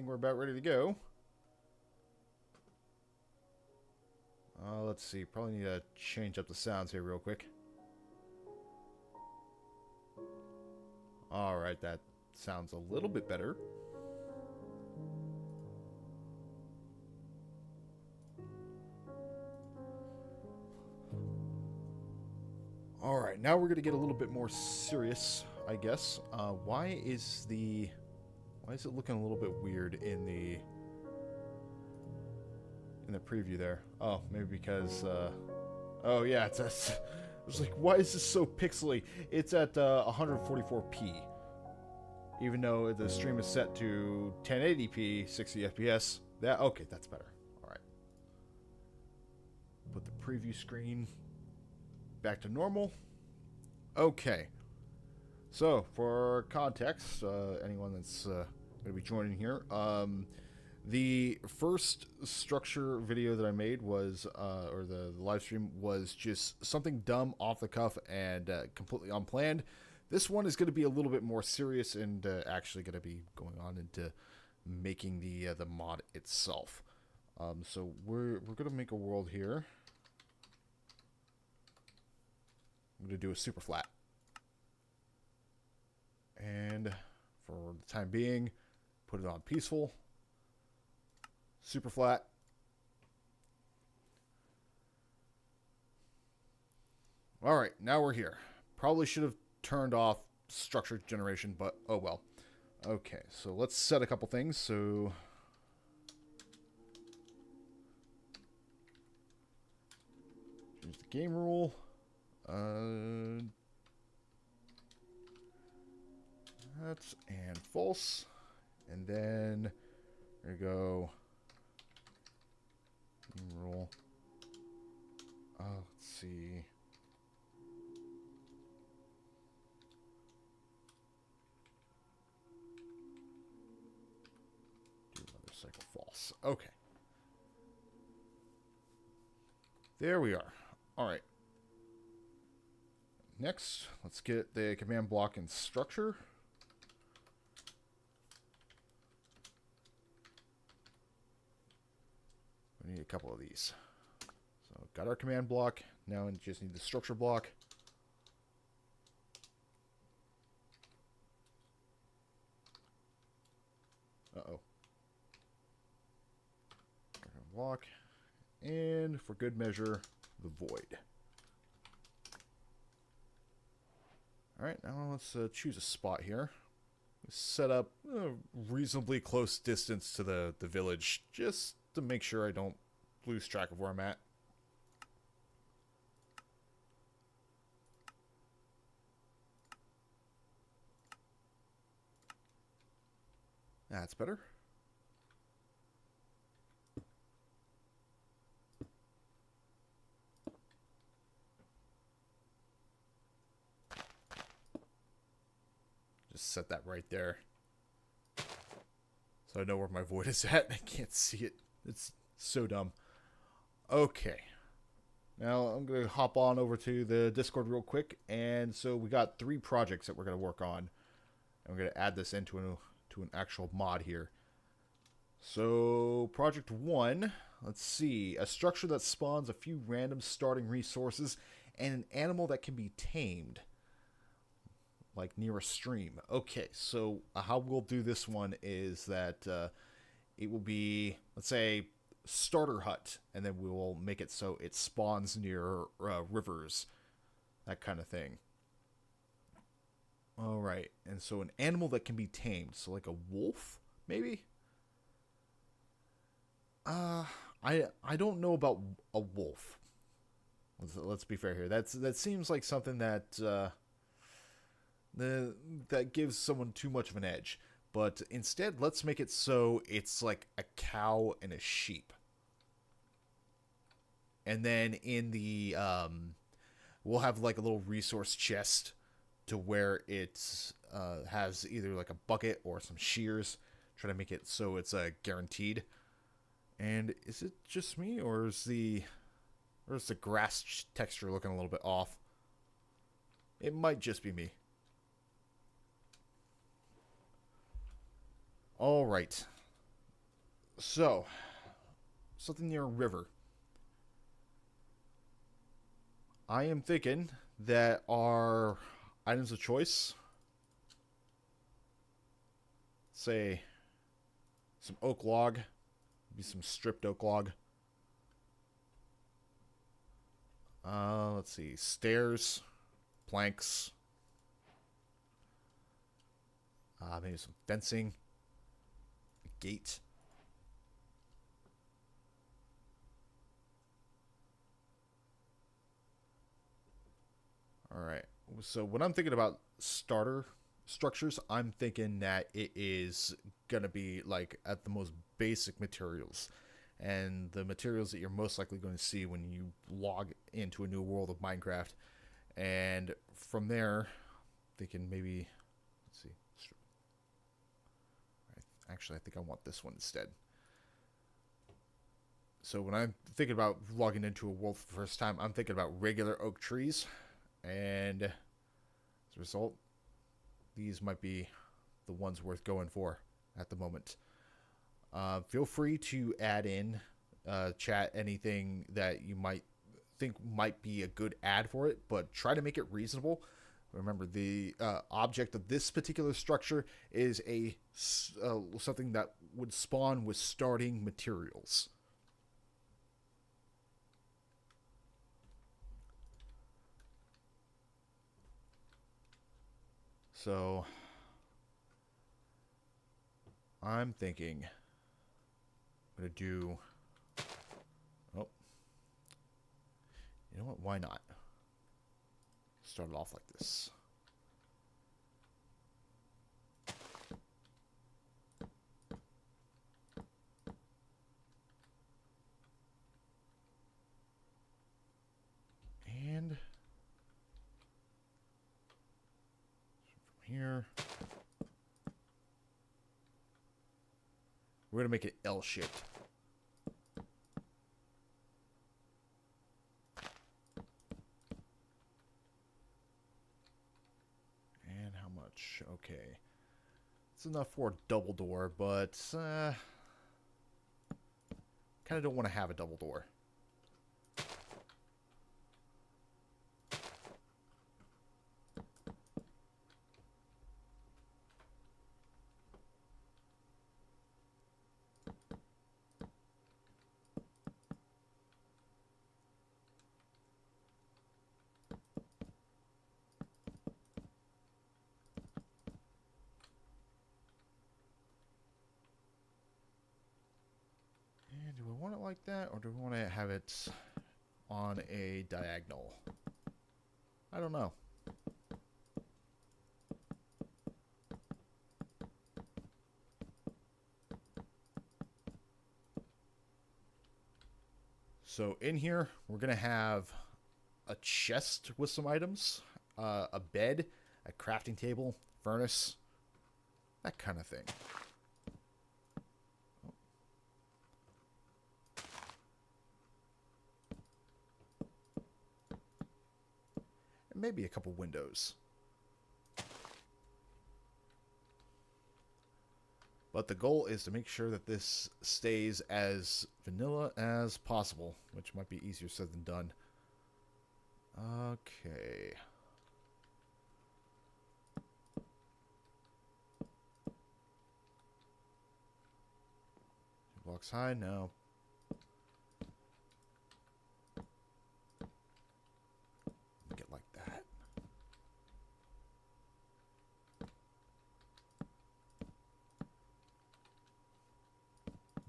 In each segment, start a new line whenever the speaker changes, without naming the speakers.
we're about ready to go. Let's see. Probably need to change up the sounds here real quick. Alright, that sounds a little bit better. Alright, now we're going to get a little bit more serious, I guess. Why is it looking a little bit weird in the preview there? Oh, maybe because, oh yeah, it's like, why is this so pixely? It's at 144p. Even though the stream is set to 1080p, 60 FPS. Okay, that's better. Alright. Put the preview screen back to normal. Okay. So, for context, anyone that's going to be joining here, the first structure video that I made was, or the live stream was just something dumb, off the cuff, and completely unplanned. This one is going to be a little bit more serious and actually going to be going on into making the mod itself. So we're going to make a world here. I'm going to do a super flat. And for the time being, put it on peaceful. Super flat. Alright, now we're here. Probably should have turned off structure generation, but oh well. Okay, so let's set a couple things. So here's the game rule. That's and false. And then there you go. Game rule. Let's see. Do another cycle false. Okay. There we are. All right. Next, let's get the command block and structure. We need a couple of these. So, got our command block. Now we just need the structure block. Uh-oh. Command block. And, for good measure, the void. Alright, now let's choose a spot here. Set up a reasonably close distance to the village, just to make sure I don't lose track of where I'm at. That's better. Just set that right there. So I know where my void is at. I can't see it. It's so dumb. Okay. Now I'm going to hop on over to the Discord real quick. And so we got 3 projects that we're going to work on. And we're going to add this into an actual mod here. So project 1, let's see. A structure that spawns a few random starting resources and an animal that can be tamed. Like near a stream. Okay, so how we'll do this one is that it will be, let's say, starter hut, and then we will make it so it spawns near rivers, that kind of thing. All right, and so an animal that can be tamed, so like a wolf, maybe. I don't know about a wolf. Let's be fair here. That seems like something that. That gives someone too much of an edge. But instead, let's make it so it's like a cow and a sheep. And then in the, we'll have like a little resource chest to where it has either like a bucket or some shears. Try to make it so it's guaranteed. And is it just me, or is the grass texture looking a little bit off? It might just be me. All right. So, something near a river. I am thinking that our items of choice, say some oak log, maybe some stripped oak log. Let's see, stairs, planks, maybe some fencing, a gate. All right. So when I'm thinking about starter structures, I'm thinking that it is gonna be like at the most basic materials, and the materials that you're most likely going to see when you log into a new world of Minecraft. And from there, thinking maybe, let's see. Actually, I think I want this one instead. So when I'm thinking about logging into a world for the first time, I'm thinking about regular oak trees, and as a result, these might be the ones worth going for at the moment. Feel free to add in chat anything that you might think might be a good ad for it, but try to make it reasonable. Remember, the object of this particular structure is a something that would spawn with starting materials. So I'm thinking I'm gonna do. Oh, you know what? Why not? Start it off like this. And from here, we're gonna make it L-shaped. And how much? Okay. It's enough for a double door, but kind of don't want to have a double door. And do we want it like that, or do we want to have it on a diagonal? I don't know. So in here, we're going to have a chest with some items, a bed, a crafting table, furnace, that kind of thing. And maybe a couple windows. But the goal is to make sure that this stays as vanilla as possible, which might be easier said than done. Okay. Blocks high? No. Get like that.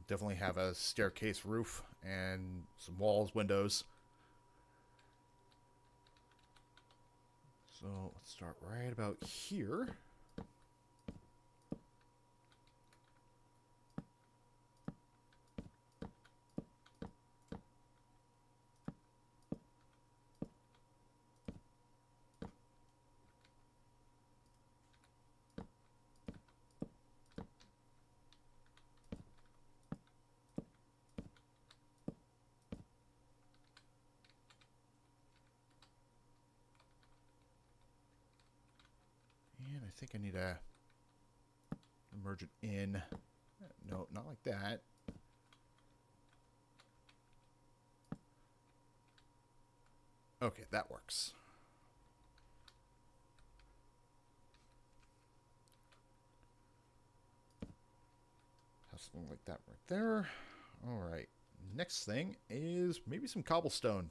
Definitely have a staircase roof and some walls, windows. So let's start right about here. And I think I need to merge it in. No, not like that. Okay, that works. Have something like that right there. All right. Next thing is maybe some cobblestone.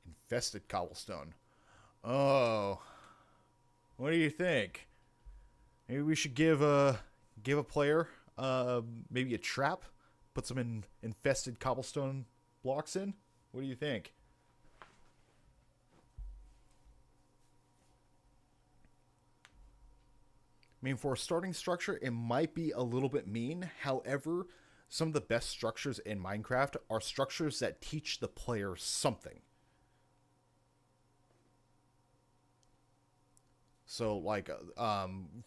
Infested cobblestone. Oh, what do you think? Maybe we should give a player maybe a trap, put some infested cobblestone blocks in. What do you think? I mean, for a starting structure, it might be a little bit mean. However, some of the best structures in Minecraft are structures that teach the player something. So, like,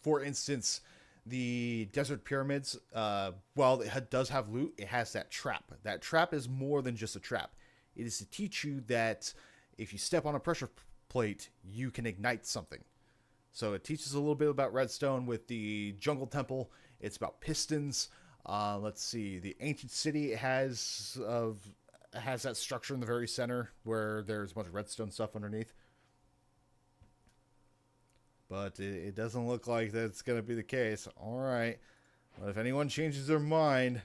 for instance, the desert pyramids, while it does have loot, it has that trap. That trap is more than just a trap. It is to teach you that if you step on a pressure plate, you can ignite something. So it teaches a little bit about redstone with the jungle temple. It's about pistons. Let's see, the ancient city has that structure in the very center where there's a bunch of redstone stuff underneath. But it doesn't look like that's going to be the case. All right. But if anyone changes their mind,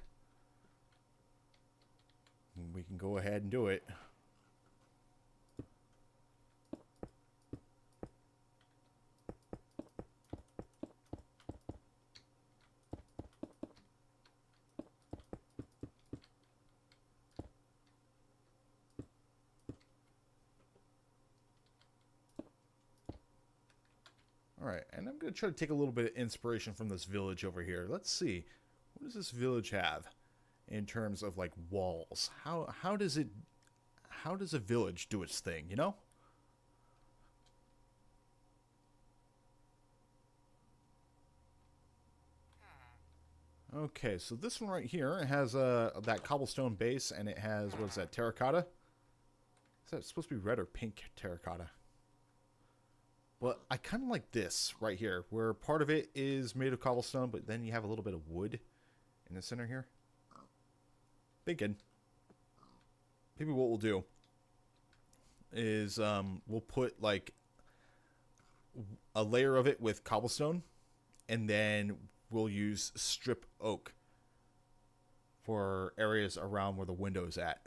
we can go ahead and do it. Alright, and I'm going to try to take a little bit of inspiration from this village over here. Let's see. What does this village have in terms of, like, walls? How does a village do its thing, you know? Okay, so this one right here has that cobblestone base, and it has, what is that, terracotta? Is that supposed to be red or pink terracotta? Well, I kind of like this right here, where part of it is made of cobblestone, but then you have a little bit of wood in the center here. Thinking. Maybe what we'll do is we'll put like a layer of it with cobblestone, and then we'll use strip oak for areas around where the window's at.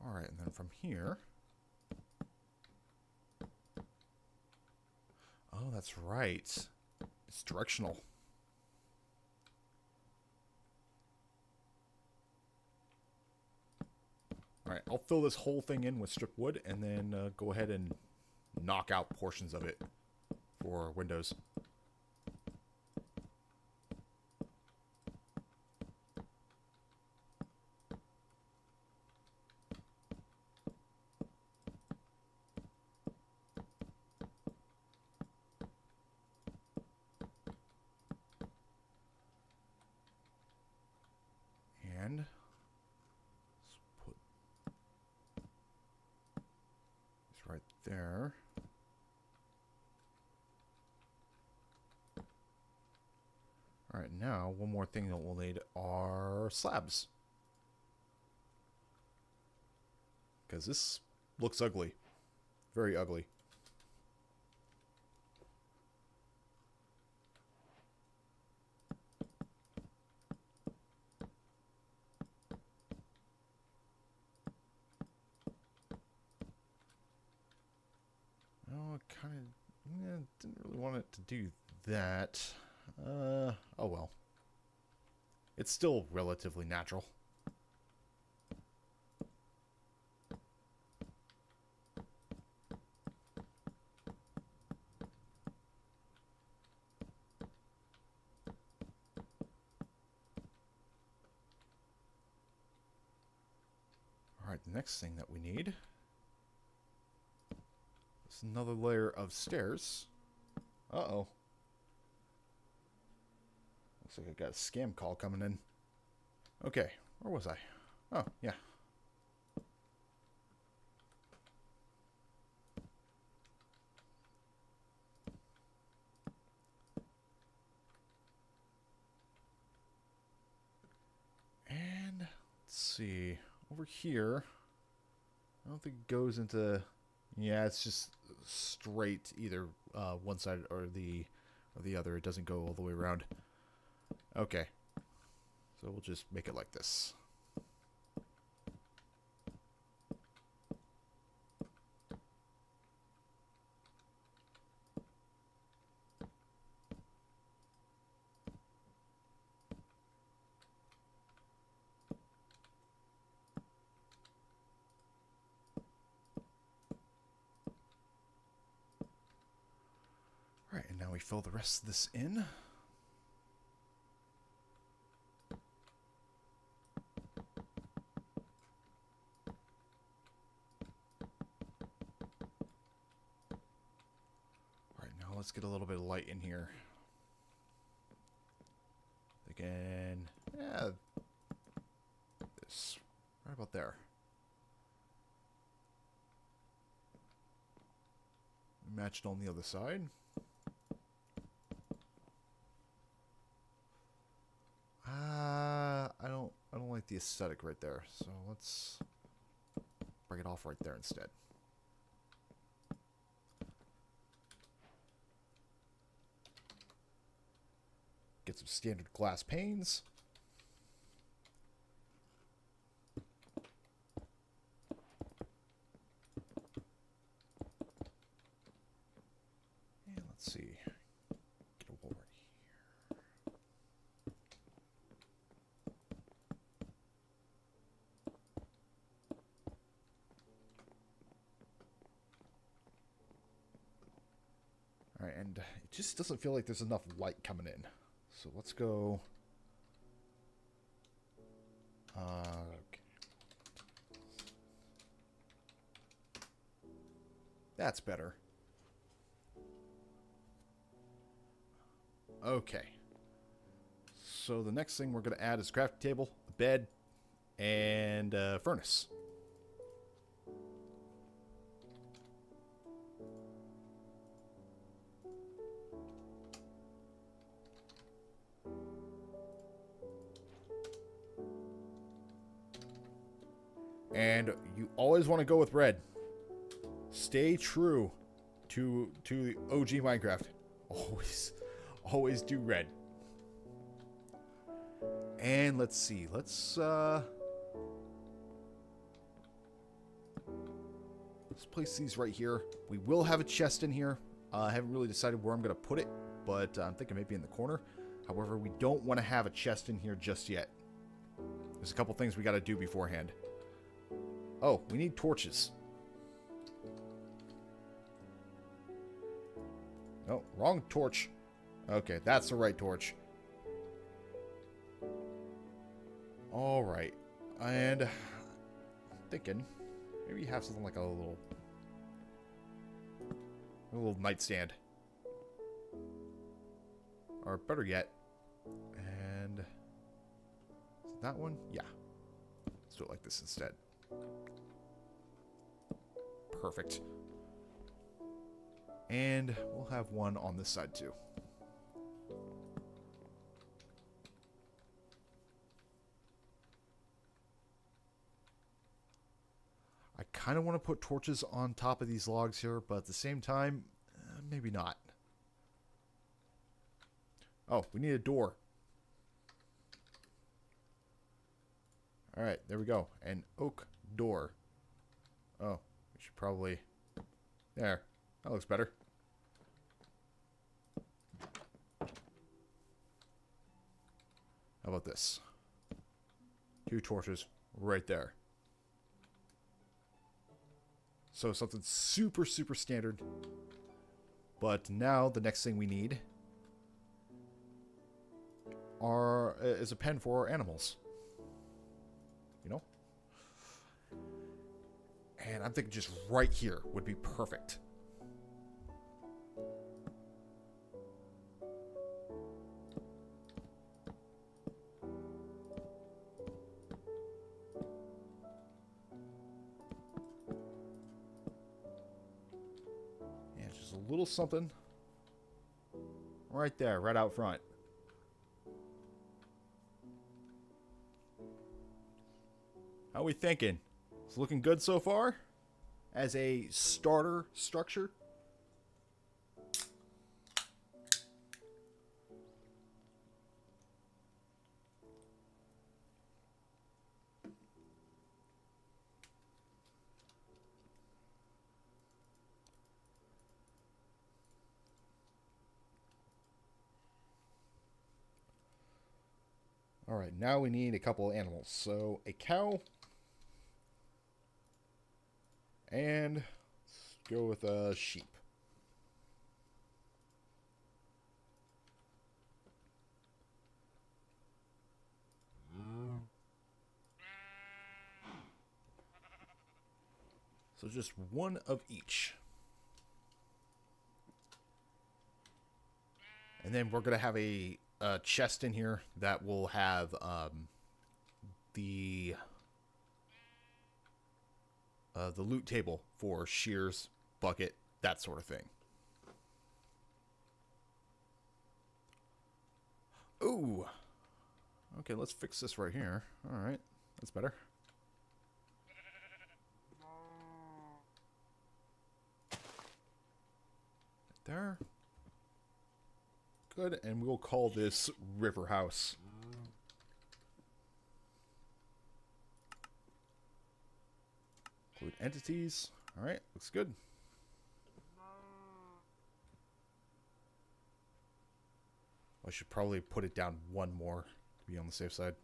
Alright, and then from here... Oh, that's right. It's directional. Alright, I'll fill this whole thing in with strip wood, and then go ahead and knock out portions of it for windows. And let's put this right there. Alright, now one more thing that we'll need are slabs. Because this looks ugly. Very ugly. Oh, I kind of didn't really want it to do that. Oh well. It's still relatively natural. Alright, the next thing that we need is another layer of stairs. Uh-oh. Looks like I got a scam call coming in. Okay, where was I? Oh, yeah. And let's see. Over here, I don't think it goes into... Yeah, it's just straight either one side or the other. It doesn't go all the way around. Okay. So we'll just make it like this. Alright, and now we fill the rest of this in. Alright, now let's get a little bit of light in here. Again, yeah, this, right about there. Match it on the other side. I don't like the aesthetic right there, so let's bring it off right there instead. Get some standard glass panes. And let's see. Get a wall right here. Alright, and it just doesn't feel like there's enough light coming in. So let's go... okay. That's better. Okay. So the next thing we're going to add is a crafting table, a bed, and a furnace. And you always want to go with red. Stay true to the OG Minecraft. Always do red. And let's see. Let's place these right here. We will have a chest in here. I haven't really decided where I'm going to put it, but I'm thinking maybe in the corner. However, we don't want to have a chest in here just yet. There's a couple things we got to do beforehand. Oh, we need torches. No, wrong torch. Okay, that's the right torch. Alright. And I'm thinking maybe you have something like a little nightstand. Or better yet. And that one? Yeah. Let's do it like this instead. Perfect. And we'll have one on this side too. I kind of want to put torches on top of these logs here, but at the same time, maybe not. Oh, we need a door. Alright, there we go. An oak door. Oh, we should probably... There. That looks better. How about this? 2 torches right there. So something super, super standard. But now the next thing we need is a pen for our animals. You know? And I'm thinking just right here would be perfect. Yeah, just a little something right there, right out front. How are we thinking? It's looking good so far as a starter structure. All right, now we need a couple of animals. So a cow. And let's go with a sheep. So just one of each. And then we're going to have a chest in here that will have the loot table for shears, bucket, that sort of thing. Ooh. Okay, let's fix this right here. All right, that's better. Right there. Good, and we'll call this River House. Include entities. All right, looks good. I should probably put it down one more to be on the safe side.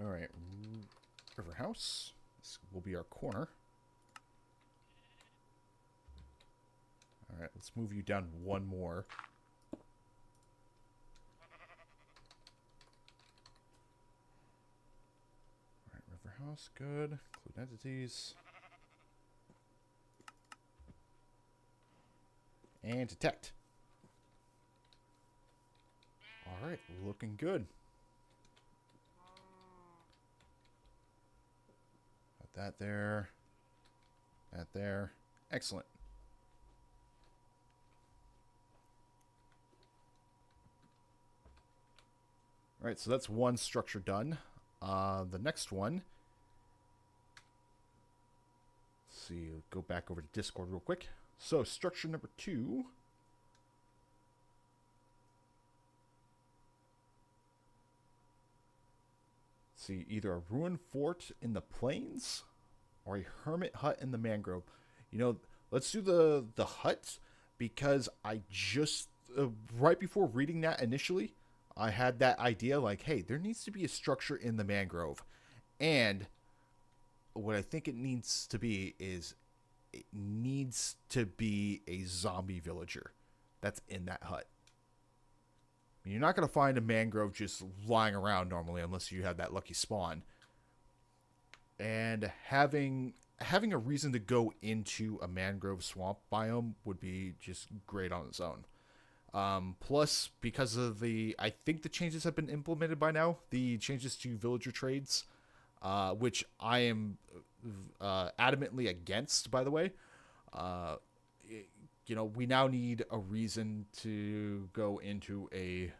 All right, River House. This will be our corner. All right, let's move you down one more. All right, River House, good. Include entities. And detect. All right, looking good. Got that there. That there. Excellent. All right, so that's one structure done. The next one. Let's see, go back over to Discord real quick. So, structure number 2. Let's see, either a ruined fort in the plains or a hermit hut in the mangrove. You know, let's do the hut because I just, right before reading that initially, I had that idea like, hey, there needs to be a structure in the mangrove. And what I think it needs to be is it needs to be a zombie villager that's in that hut. I mean, you're not going to find a mangrove just lying around normally unless you have that lucky spawn. And having a reason to go into a mangrove swamp biome would be just great on its own. Plus, because of I think the changes have been implemented by now, the changes to villager trades, which I am adamantly against, by the way. You know, we now need a reason to go into a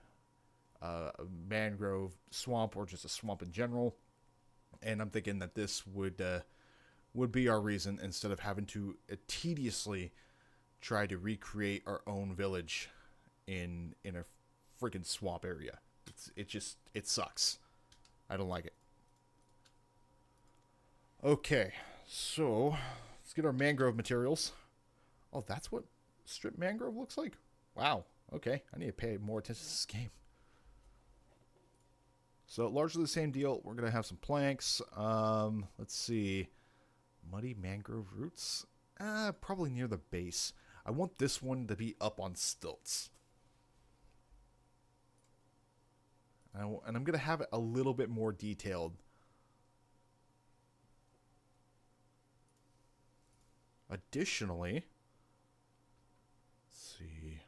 mangrove swamp or just a swamp in general. And I'm thinking that this would be our reason instead of having to tediously try to recreate our own village in a freaking swamp area. It sucks. I don't like it. Okay, so let's get our mangrove materials. Oh, that's what strip mangrove looks like? Wow. Okay, I need to pay more attention to this game. So largely the same deal. We're gonna have some planks. Let's see, muddy mangrove roots. Probably near the base. I want this one to be up on stilts. And I'm going to have it a little bit more detailed. Additionally, let's see.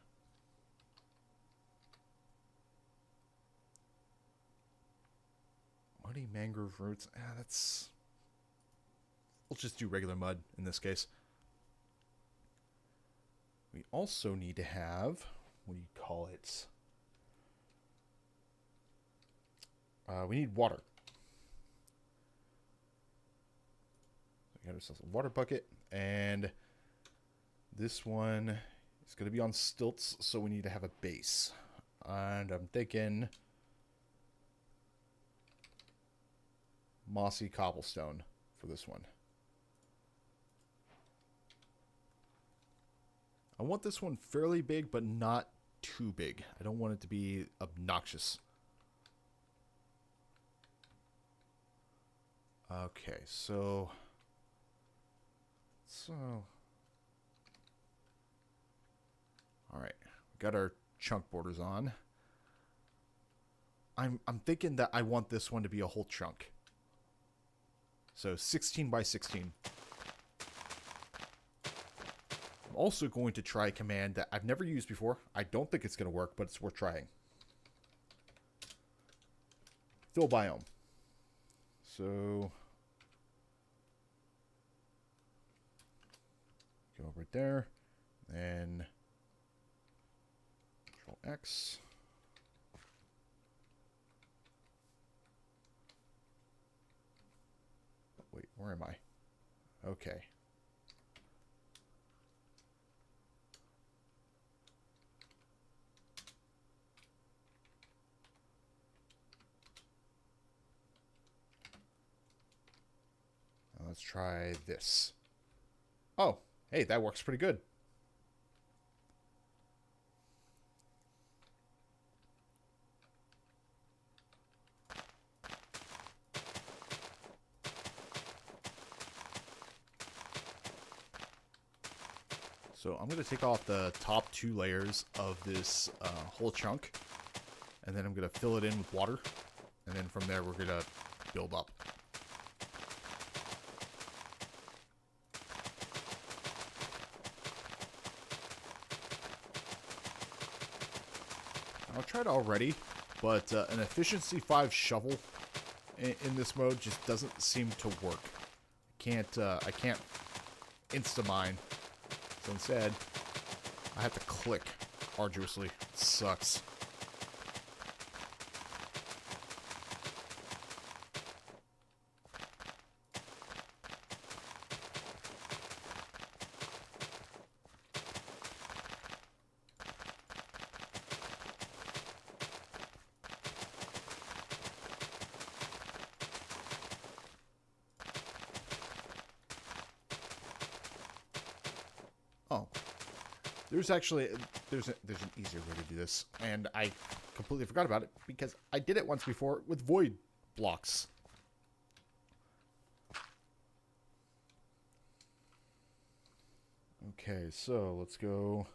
Muddy mangrove roots. That's... We'll just do regular mud in this case. We also need to have... What do you call it? We need water. We got ourselves a water bucket. And this one is going to be on stilts, so we need to have a base. And I'm thinking... mossy cobblestone for this one. I want this one fairly big, but not too big. I don't want it to be obnoxious. Okay, so... Alright, we got our chunk borders on. I'm thinking that I want this one to be a whole chunk. So 16 by 16. I'm also going to try a command that I've never used before. I don't think it's going to work, but it's worth trying. Fill biome. So go right there, and Control X. Wait, where am I? Okay. Now let's try this. Oh, hey, that works pretty good. So I'm going to take off the top 2 layers of this whole chunk, and then I'm going to fill it in with water, and then from there we're going to build up. I've tried already, but an efficiency 5 shovel in this mode just doesn't seem to work. I can't insta-mine. So instead, I have to click arduously. It sucks. Oh, there's an easier way to do this, and I completely forgot about it because I did it once before with void blocks. Okay, so let's go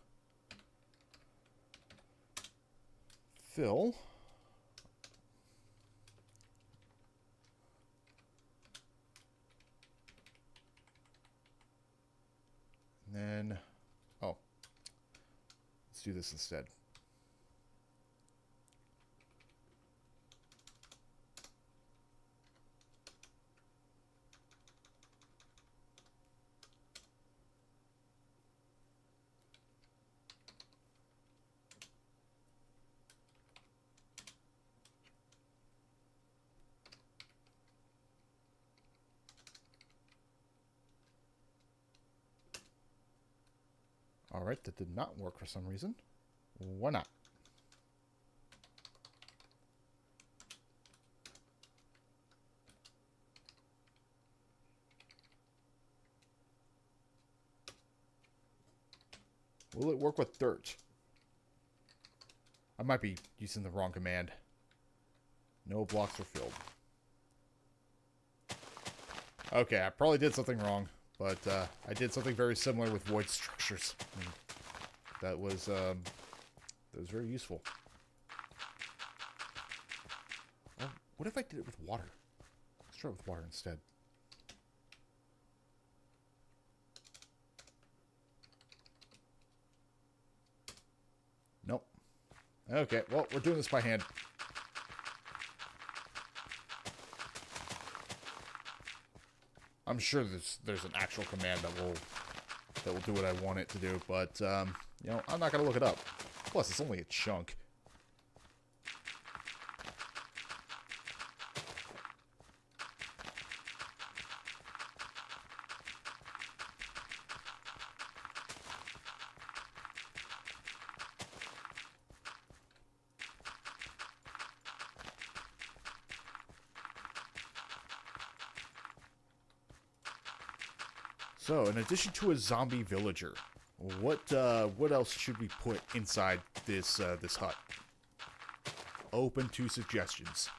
fill. And then, oh, let's do this instead. Alright, that did not work for some reason. Why not? Will it work with dirt? I might be using the wrong command. No blocks are filled. Okay, I probably did something wrong. But I did something very similar with void structures. And that was very useful. What if I did it with water? Let's try it with water instead. Nope. Okay, well, we're doing this by hand. I'm sure there's an actual command that will do what I want it to do, but you know, I'm not gonna look it up. Plus, it's only a chunk. So, in addition to a zombie villager, what else should we put inside this this hut? Open to suggestions.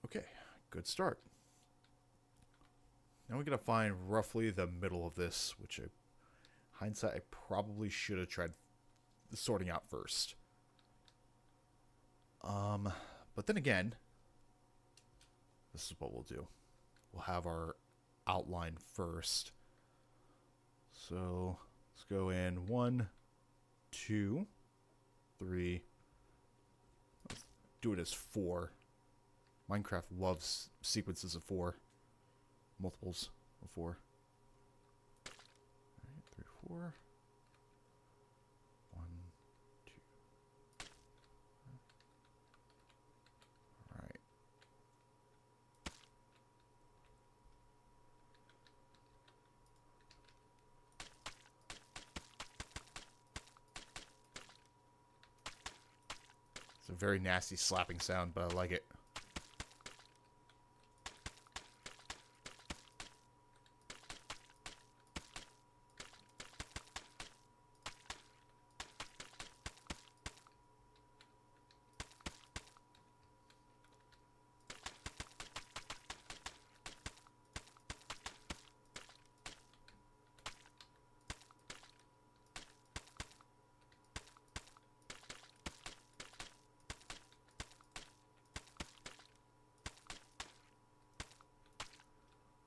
Okay, good start. Now we gotta find roughly the middle of this, which hindsight, I probably should have tried sorting out first. But then again, this is what we'll do. We'll have our outline first. So let's go in 1, 2, 3. Let's do it as 4. Minecraft loves sequences of 4. Multiples of 4. All right, 3, 4. 1, 2. All right. It's a very nasty slapping sound, but I like it.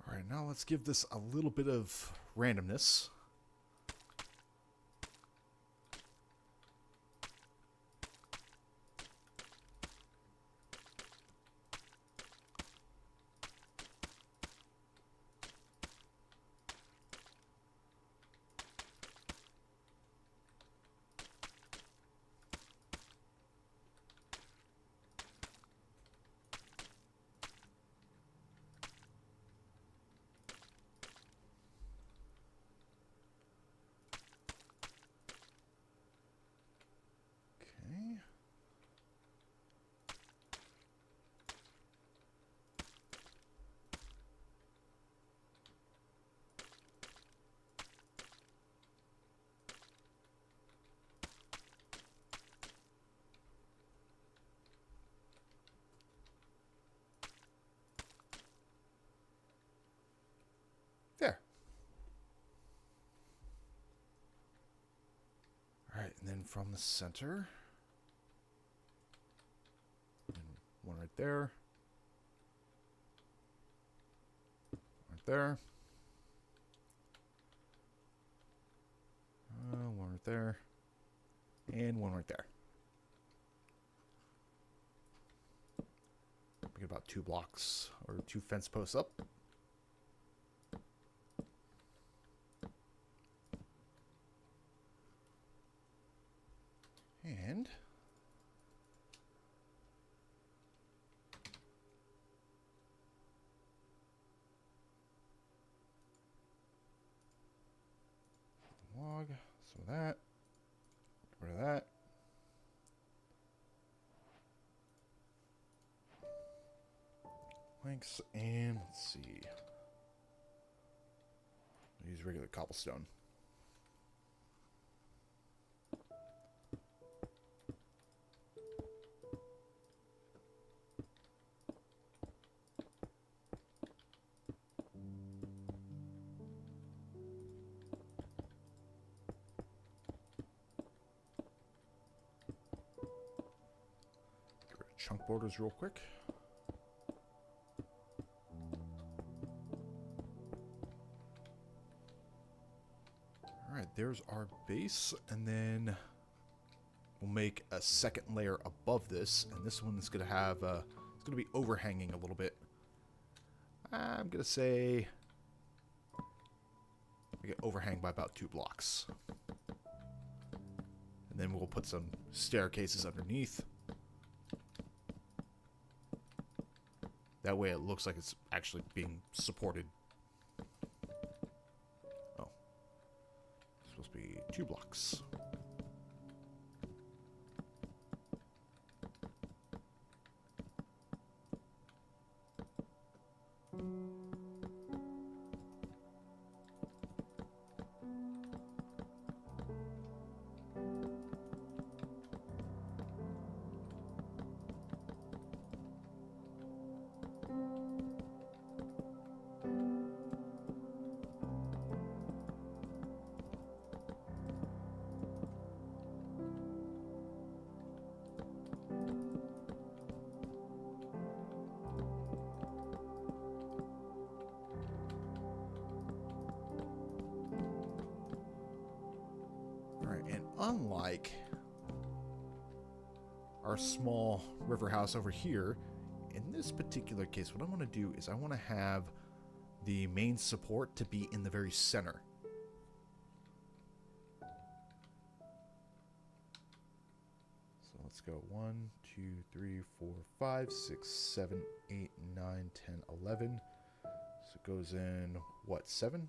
Alright, now let's give this a little bit of randomness. Okay. There. Alright, and then from the center, and one right there, right there, one right there, and one right there. We get about 2 blocks, or 2 fence posts up. And log, some of that, get rid of that. Planks, and let's see. Use regular cobblestone. Get rid of chunk borders real quick. Alright, there's our base, and then we'll make a second layer above this, and this one is going to have, it's going to be overhanging a little bit. I'm going to say, make it overhang by about 2 blocks. And then we'll put some staircases underneath. That way it looks like it's actually being supported. Oh. It's supposed to be 2 blocks. And unlike our small river house over here, in this particular case, what I want to do is I want to have the main support to be in the very center. So let's go 1, 2, 3, 4, 5, 6, 7, 8, 9, 10, 11. So it goes in, what, 7?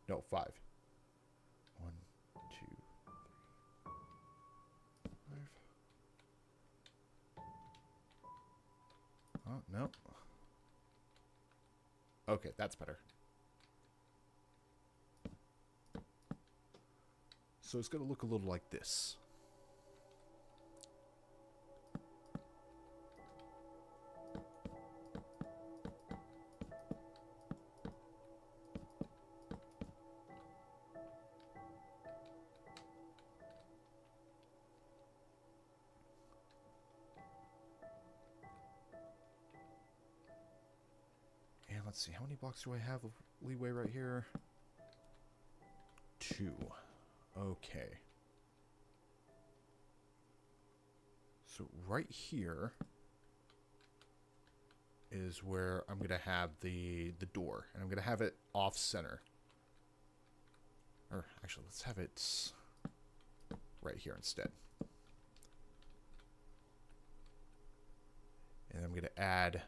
No, 5. 1, 2, 3, 5. Oh, no. Okay, that's better. So it's going to look a little like this. Let's see, how many blocks do I have of leeway right here? 2. Okay. So right here is where I'm going to have the door. And I'm going to have it off center. Or actually, let's have it right here instead. And I'm going to add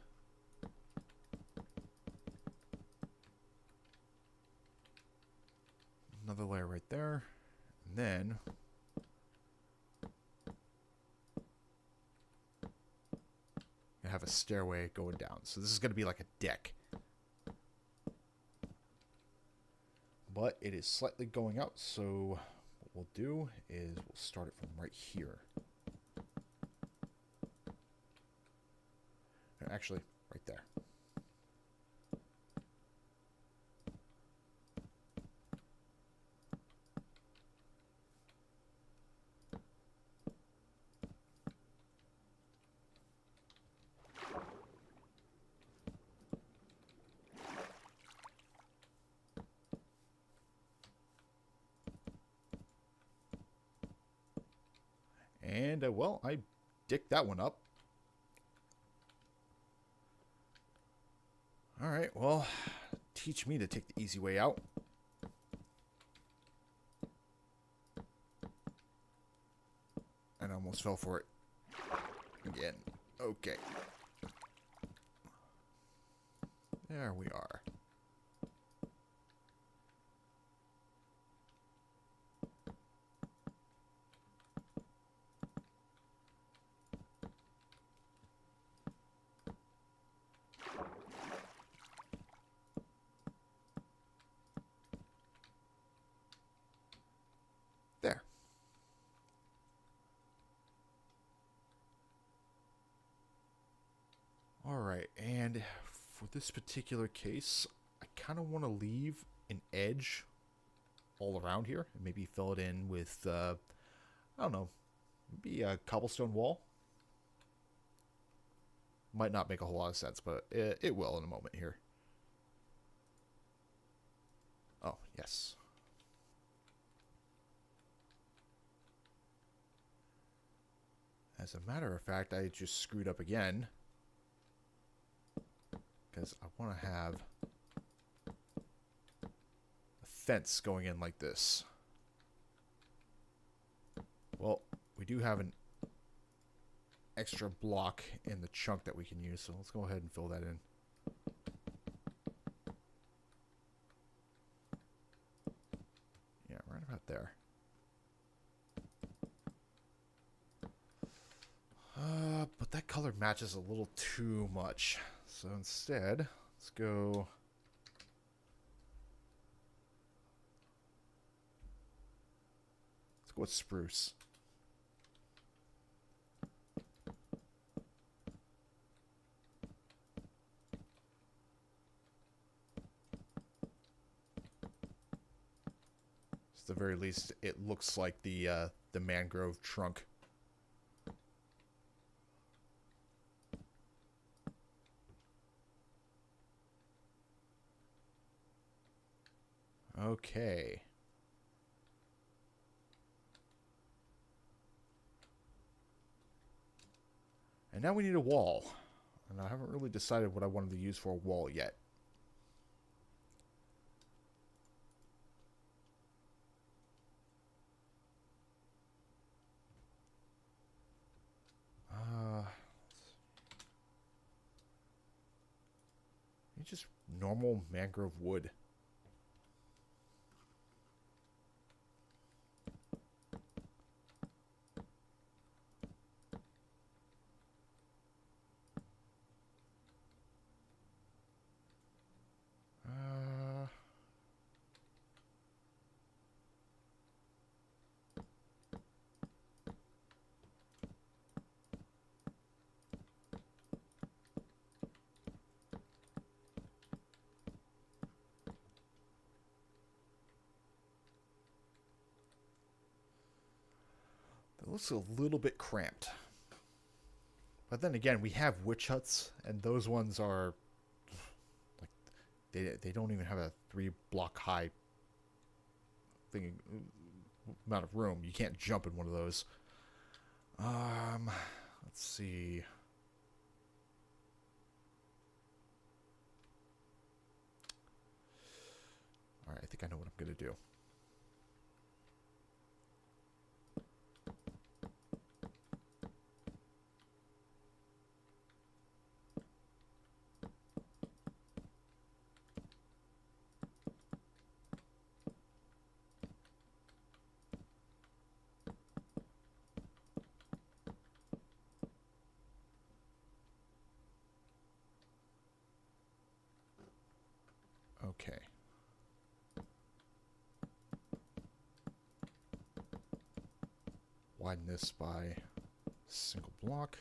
another layer right there, and then I have a stairway going down. So this is going to be like a deck, but it is slightly going out. So what we'll do is we'll start it from right here. Actually, right there. And, well, I dicked that one up. Alright, well, teach me to take the easy way out. And I almost fell for it. Again. Okay. There we are. Alright, and for this particular case, I kind of want to leave an edge all around here. And maybe fill it in with, I don't know, maybe a cobblestone wall. Might not make a whole lot of sense, but it will in a moment here. Oh, yes. As a matter of fact, I just screwed up again. Because I want to have a fence going in like this. Well, we do have an extra block in the chunk that we can use, so let's go ahead and fill that in. Yeah, right about there. But that color matches a little too much. So instead, let's go... Let's go with spruce. At the very least, it looks like the mangrove trunk. Okay. And now we need a wall. And I haven't really decided what I wanted to use for a wall yet. Just normal mangrove wood. It looks a little bit cramped. But then again, we have witch huts, and those ones are like they don't even have a 3-block high thing amount of room. You can't jump in one of those. Let's see. All right, I think I know what I'm gonna do. Okay. Widen this by single block.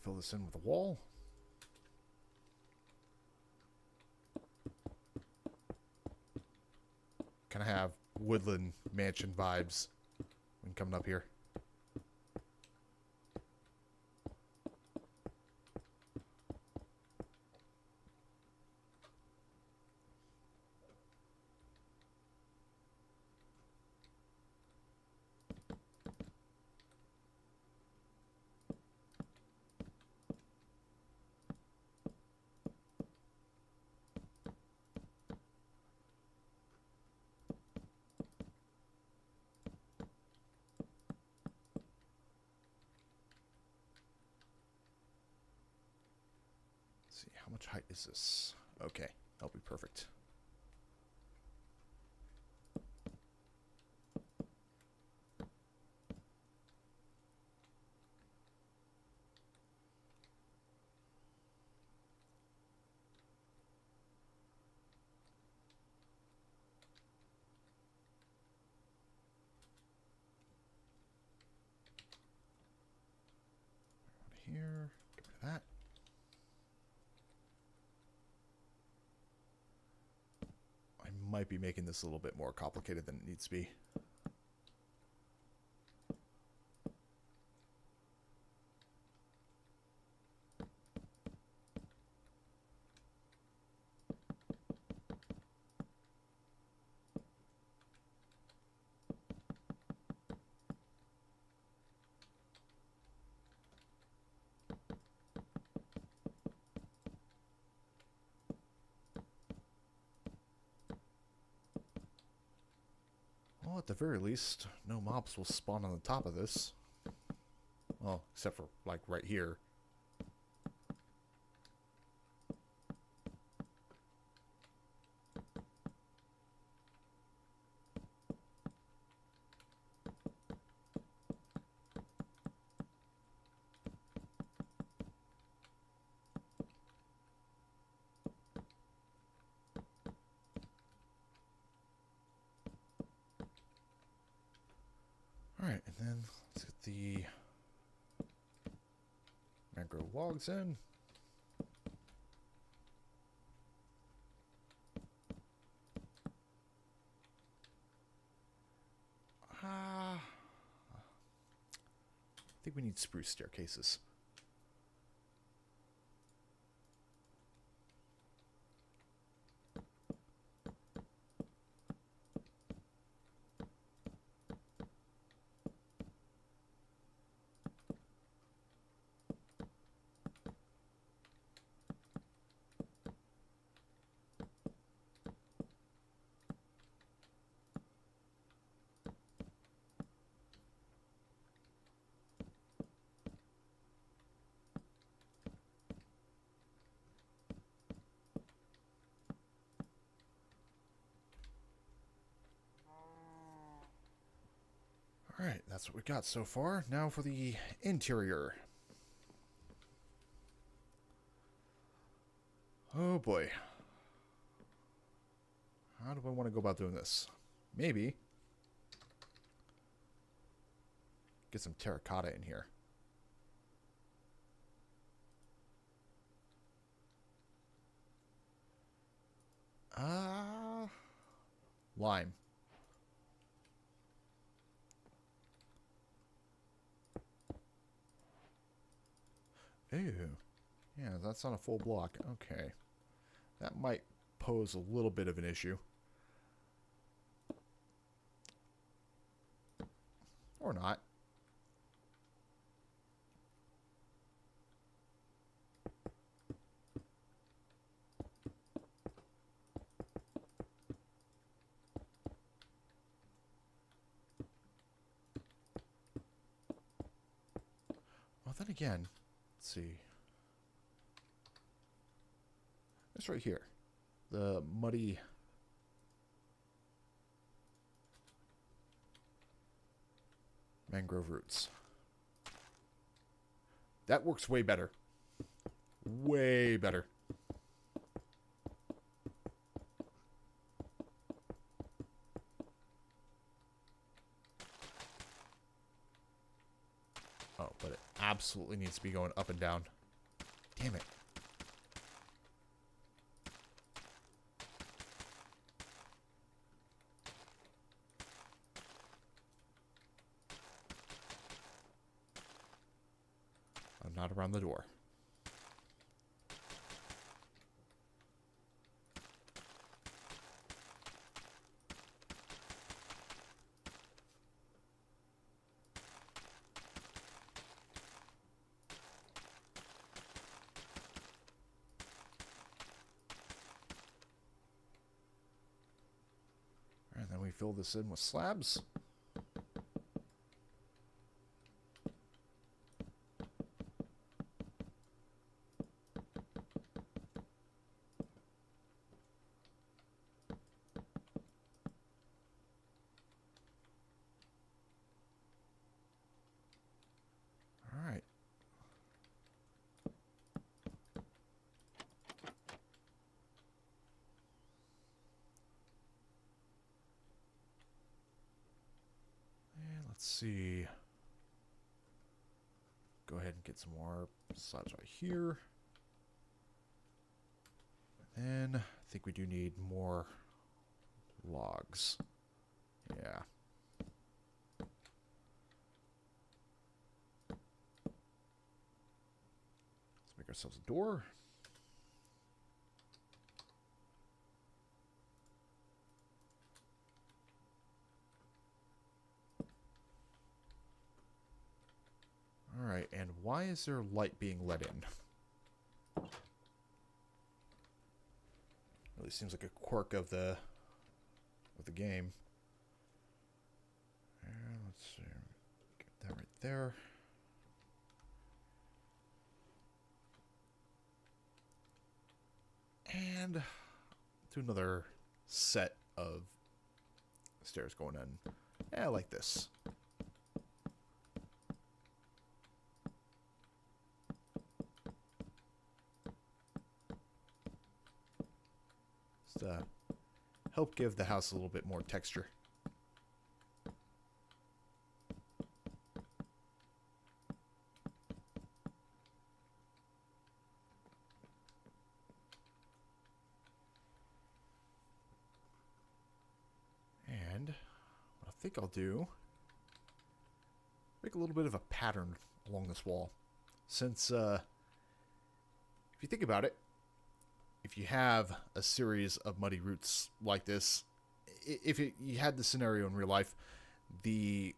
Fill this in with a wall. Kind of have woodland mansion vibes when coming up here. See, how much height is this? Okay, that'll be perfect. might be making this a little bit more complicated than it needs to be. Well, at the very least, no mobs will spawn on the top of this. Well, except for, like, right here. Alright, and then let's get the mangrove logs in. I think we need spruce staircases. Alright, that's what we got so far. Now for the interior. Oh boy. How do I want to go about doing this? Maybe get some terracotta in here. Lime. Ew. Yeah, that's on a full block. Okay. That might pose a little bit of an issue. Or not. Well, then again, let's see. It's right here. The muddy mangrove roots. That works way better. Way better. Oh, but it absolutely needs to be going up and down. Damn it. I'm not around the door. And then we fill this in with slabs. All right. And let's see. Go ahead and get some more slabs right here. And then I think we do need more Logs. Yeah. Let's make ourselves a door. Alright, and why is there light being let in? Really seems like a quirk of the game. And let's see. Get that right there. And do another set of stairs going in. Yeah, like this. Just help give the house a little bit more texture. And what I think I'll do, make a little bit of a pattern along this wall. Since, if you think about it, if you have a series of muddy roots like this, you had the scenario in real life, the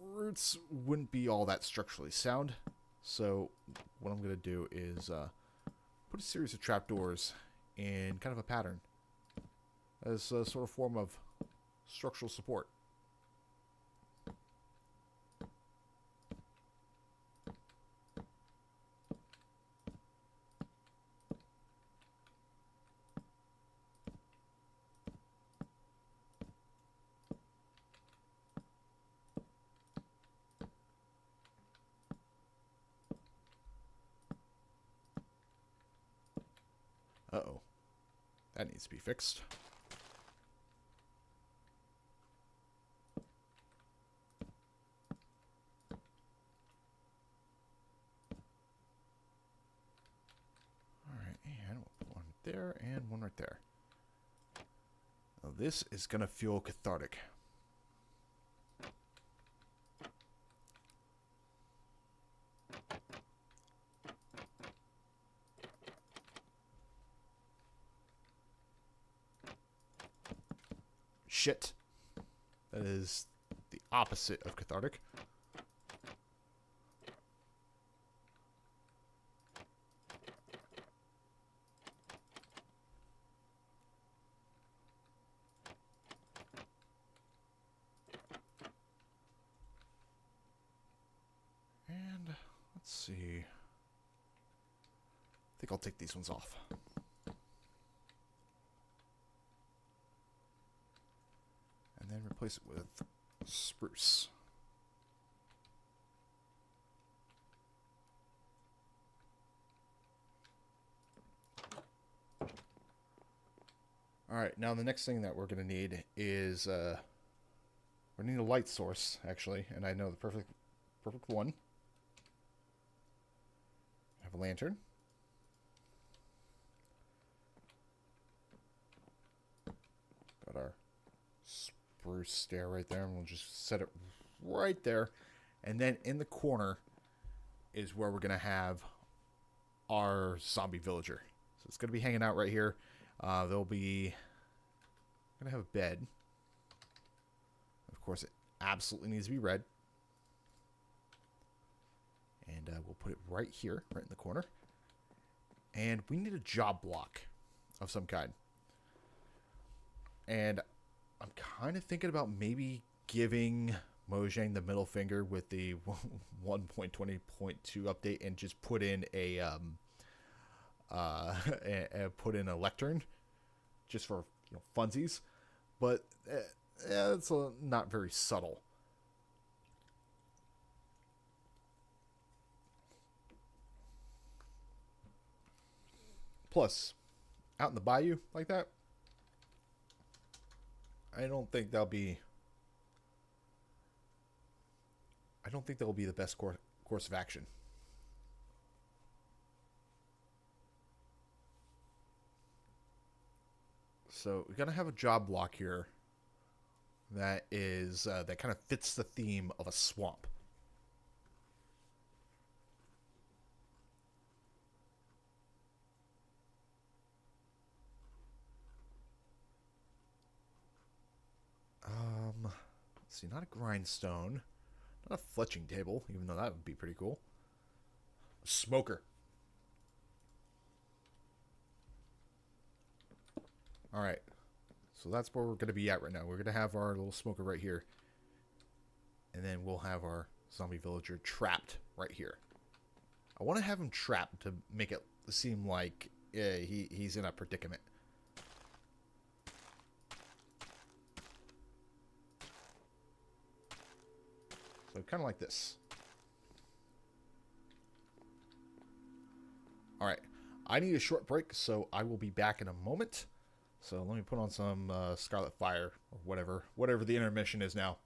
roots wouldn't be all that structurally sound. So what I'm going to do is put a series of trapdoors in kind of a pattern as a sort of form of structural support. Uh-oh. That needs to be fixed. Alright, and we'll put one there and one right there. Now this is going to feel cathartic. Shit. That is the opposite of cathartic. And let's see. I think I'll take these ones off. And then replace it with spruce. Alright, now the next thing that we're going to need is, we need a light source, actually, and I know the perfect one. I have a lantern. Got our spruce stair right there, and we'll just set it right there. And then in the corner is where we're going to have our zombie villager. So it's going to be hanging out right here. There'll be... I'm going to have a bed. Of course, it absolutely needs to be red. And we'll put it right here, right in the corner. And we need a job block of some kind. And I'm kind of thinking about maybe giving Mojang the middle finger with the 1.20.2 update and just put in a put in a lectern just for funsies, but it's not very subtle. Plus, out in the bayou like that, I don't think that'll be the best course of action. So we're gonna have a job block here that is that kind of fits the theme of a swamp. Let's see, not a grindstone, not a fletching table, even though that would be pretty cool. A smoker. All right, so that's where we're going to be at right now. We're going to have our little smoker right here, and then we'll have our zombie villager trapped right here. I want to have him trapped to make it seem like he's in a predicament. So kind of like this. All right, I need a short break, so I will be back in a moment. So let me put on some Scarlet Fire or whatever the intermission is now.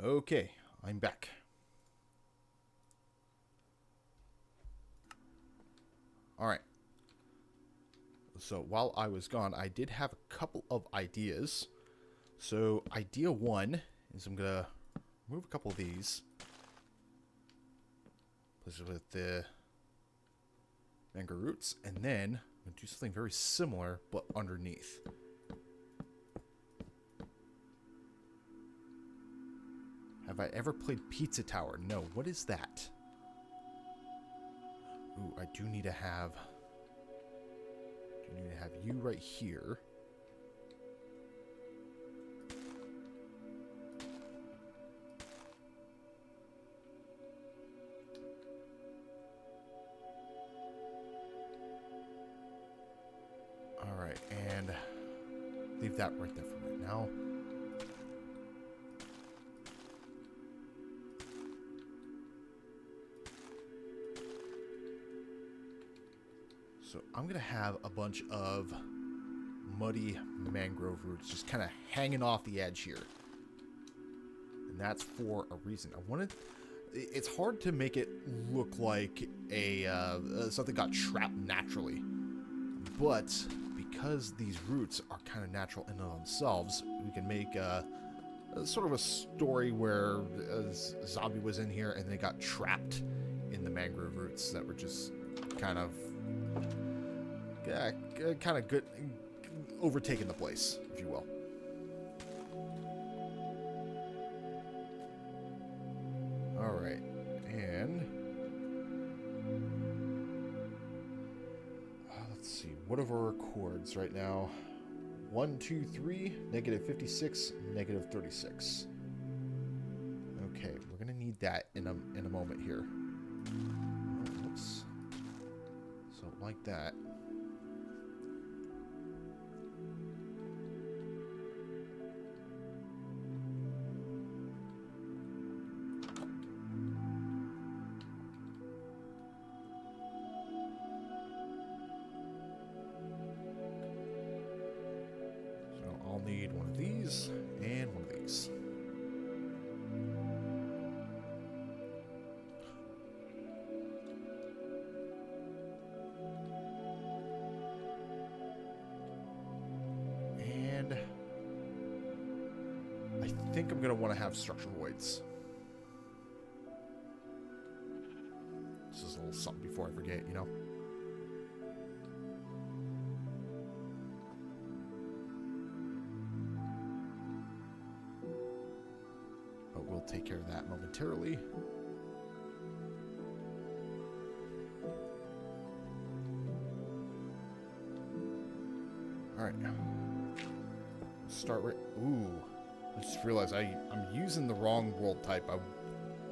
Okay, I'm back. Alright. So while I was gone, I did have a couple of ideas. So idea one is I'm going to move a couple of these. Place it with the mango roots. And then I'm going to do something very similar, but underneath. Have I ever played Pizza Tower? No. What is that? Ooh, I do need to have you right here. All right, and leave that right there for right now. So I'm going to have a bunch of muddy mangrove roots just kind of hanging off the edge here. And that's for a reason. I wanted... It's hard to make it look like a something got trapped naturally. But because these roots are kind of natural in and of themselves, we can make sort of a story where a zombie was in here and they got trapped in the mangrove roots that were just kind of, good, overtaking the place, if you will. All right, and let's see. What are our chords right now? 1, 2, 3, -56, -36. Okay, we're gonna need that in a moment here. Oops. So like that. I'll need one of these and one of these. And I think I'm going to want to have structural voids. This is a little something before I forget, you know? We'll take care of that momentarily. All right. Start right. Ooh. I just realized I'm using the wrong world type. I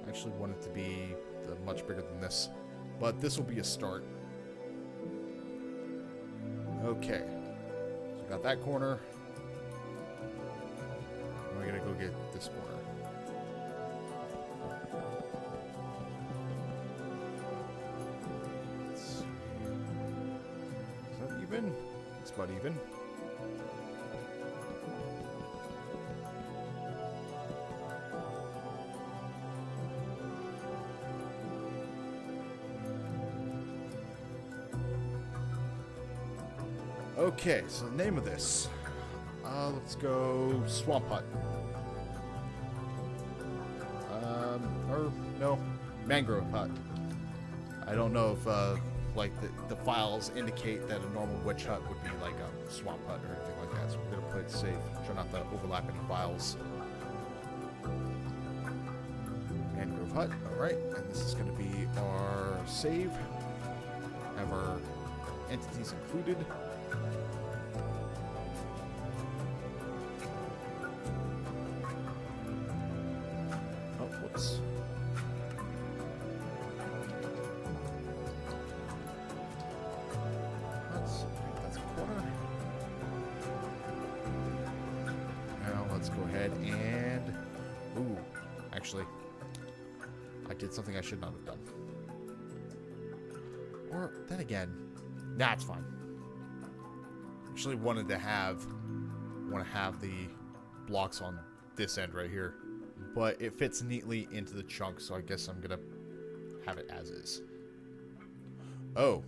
actually want it to be much bigger than this. But this will be a start. Okay. So got that corner. We're going to go get this corner. It's about even. Okay, so the name of this. Let's go Swamp Hut. Or no, Mangrove Hut. I don't know if like the files indicate that a normal witch hut would be like a swamp hut or anything like that. So we're gonna play it safe. Try not to overlap any files. Mangrove Hut. All right, and this is gonna be our save. Have our entities included. Oh, whoops. Let's go ahead and... Ooh, actually, I did something I should not have done. Or, then again, nah, it's fine. Actually wanted to have the blocks on this end right here. But it fits neatly into the chunk, so I guess I'm going to have it as is. Oh.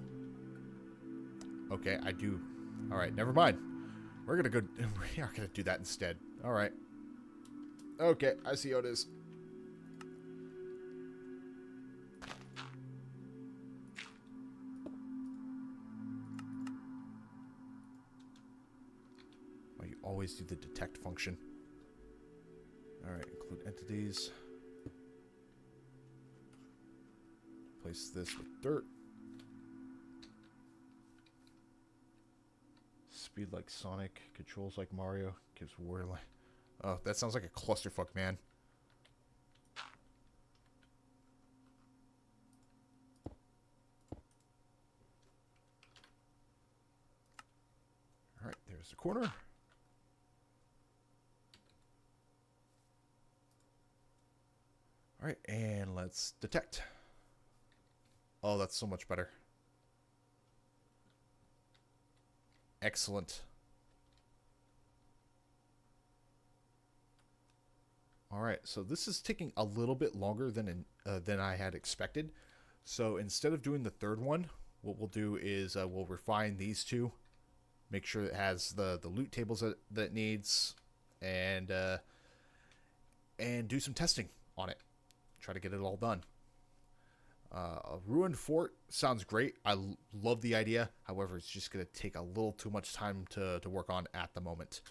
Okay, I do... Alright, never mind. We're going to go... We are going to do that instead. Alright. Okay, I see how it is. Oh, you always do the detect function. Alright, include entities. Place this with dirt. Speed like Sonic, controls like Mario, gives warrior life. Oh, that sounds like a clusterfuck, man. Alright, there's the corner. Alright, and let's detect. Oh, that's so much better. Excellent. All right, so this is taking a little bit longer than I had expected. So instead of doing the third one, what we'll do is we'll refine these two, make sure it has the loot tables that it needs, and and do some testing on it. Try to get it all done. A ruined fort sounds great. I love the idea. However, it's just going to take a little too much time to work on at the moment.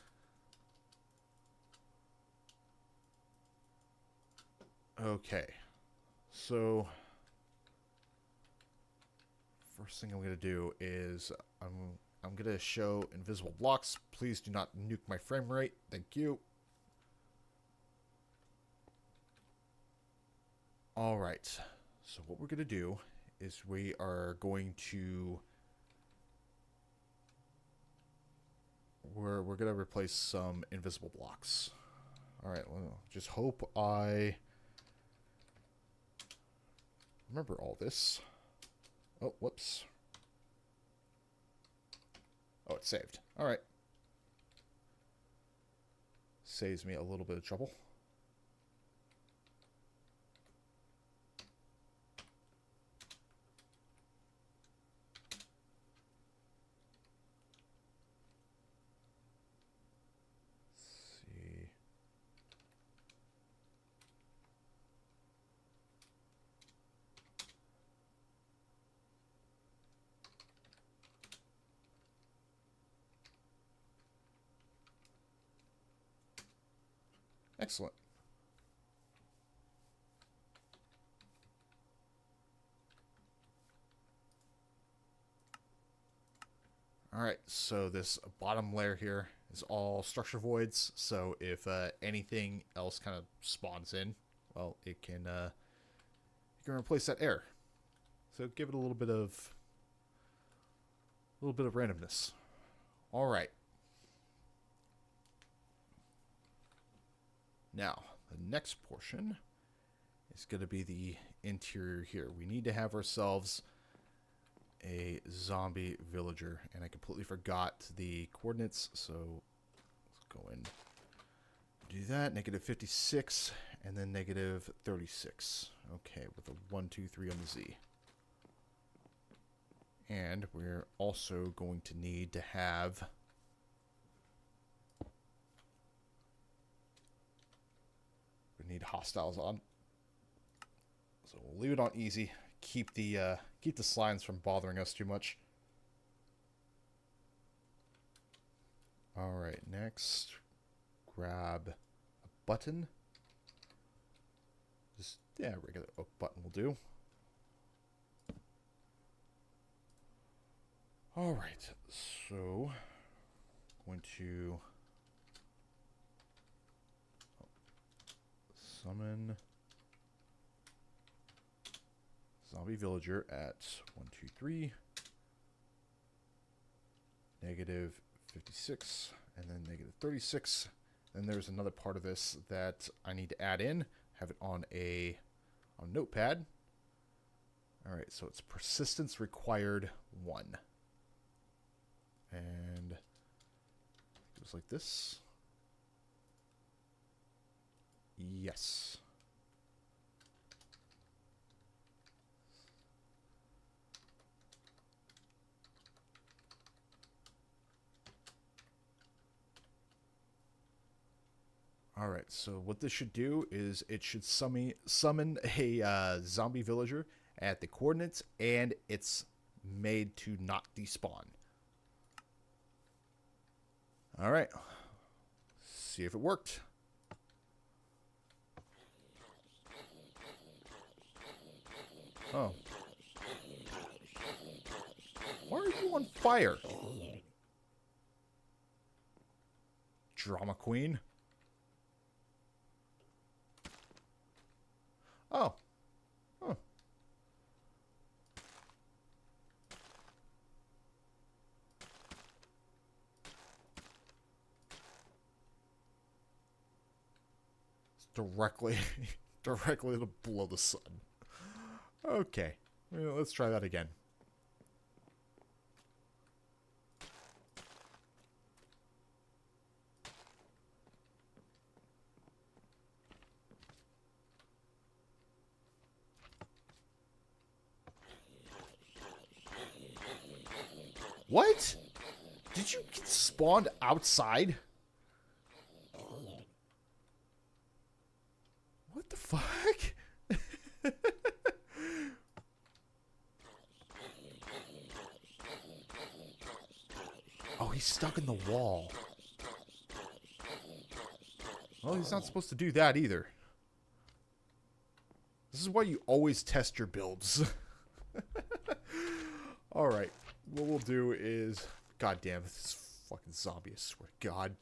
Okay. So, first thing I'm going to do is I'm going to show invisible blocks. Please do not nuke my frame rate. Thank you. All right. So what we're going to do is we are going to we're going to replace some invisible blocks. All right. Well, just hope I remember all this. Oh, whoops. Oh, it's saved. All right. Saves me a little bit of trouble. Excellent. All right, so this bottom layer here is all structure voids. So if anything else kind of spawns in, well, it can you can replace that error. So give it a little bit of randomness. All right. Now, the next portion is going to be the interior here. We need to have ourselves a zombie villager, and I completely forgot the coordinates, so let's go and do that. -56 and then -36. Okay, with a 1, 2, 3 on the Z. And we're also going to need to have need hostiles on, so we'll leave it on easy. Keep the slimes from bothering us too much. All right, next, grab a button. Just regular oak button will do. All right, so going to summon zombie villager at 1, 2, 3, -56, and then -36. Then there's another part of this that I need to add in. Have it on a notepad. All right, so it's persistence required 1, and it goes like this. Yes. All right, so what this should do is it should summon a zombie villager at the coordinates, and it's made to not despawn. All right. See if it worked. Oh. Why are you on fire? Drama queen. Oh. Huh. It's directly below the sun. Okay, well, let's try that again. What? Did you get spawned outside? he's stuck in the wall. Well, he's not supposed to do that either. This is why you always test your builds. Alright. What we'll do is... God damn, this fucking zombie, I swear to God.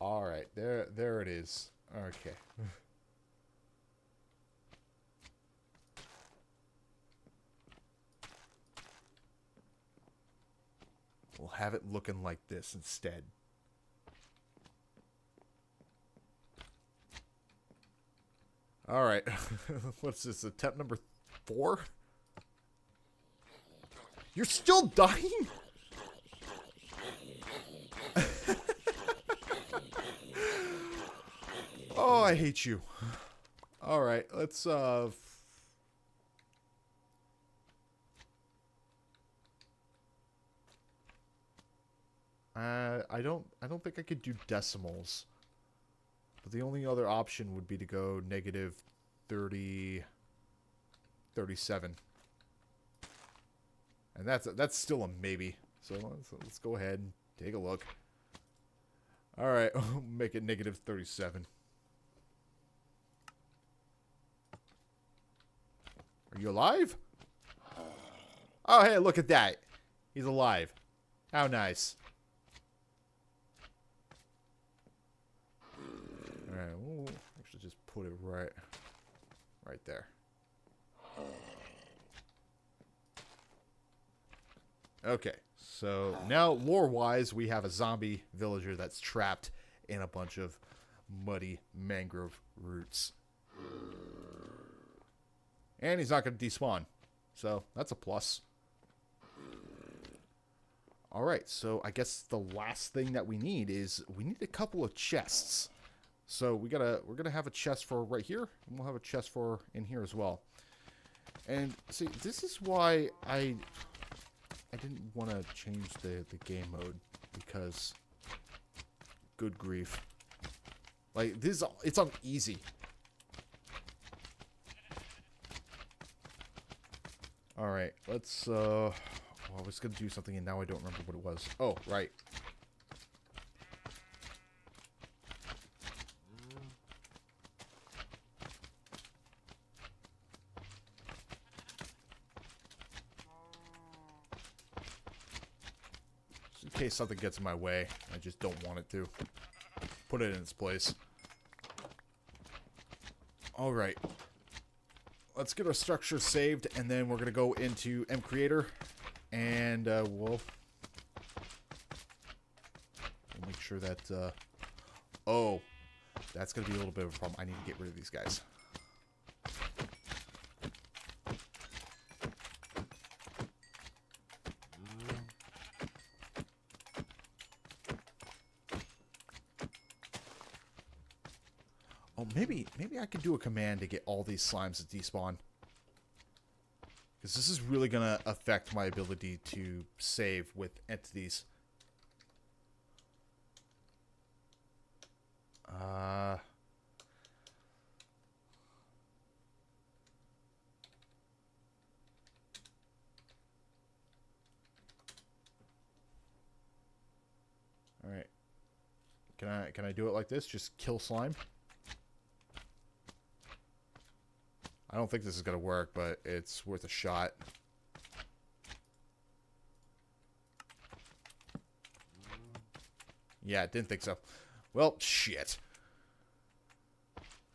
Alright, there it is. Okay. We'll have it looking like this instead. Alright. What's this? Attempt number 4? You're still dying? Oh, I hate you. Alright, let's I don't think I could do decimals. But the only other option would be to go negative 37. And that's still a maybe. So let's go ahead and take a look. Alright, make it negative 37. Are you alive? Oh, hey, look at that. He's alive. How nice. Alright, we'll actually just put it right there. Okay, so now lore-wise, we have a zombie villager that's trapped in a bunch of muddy mangrove roots. And he's not going to despawn. So, that's a plus. Alright, so I guess the last thing that we need is we need a couple of chests. So we're gonna have a chest for right here, and we'll have a chest for in here as well. And see, this is why I didn't want to change the game mode, because good grief. Like this, it's on easy. Alright, let's, well, I was going to do something and now I don't remember what it was. Oh, right. Just in case something gets in my way, I just don't want it to. Put it in its place. Alright. Let's get our structure saved, and then we're going to go into MCreator, and we'll make sure that, oh, that's going to be a little bit of a problem. I need to get rid of these guys. Oh, maybe I could do a command to get all these slimes to despawn. Because this is really going to affect my ability to save with entities. Alright. Can I do it like this? Just kill slime? I don't think this is going to work, but it's worth a shot. Yeah, didn't think so. Well, shit.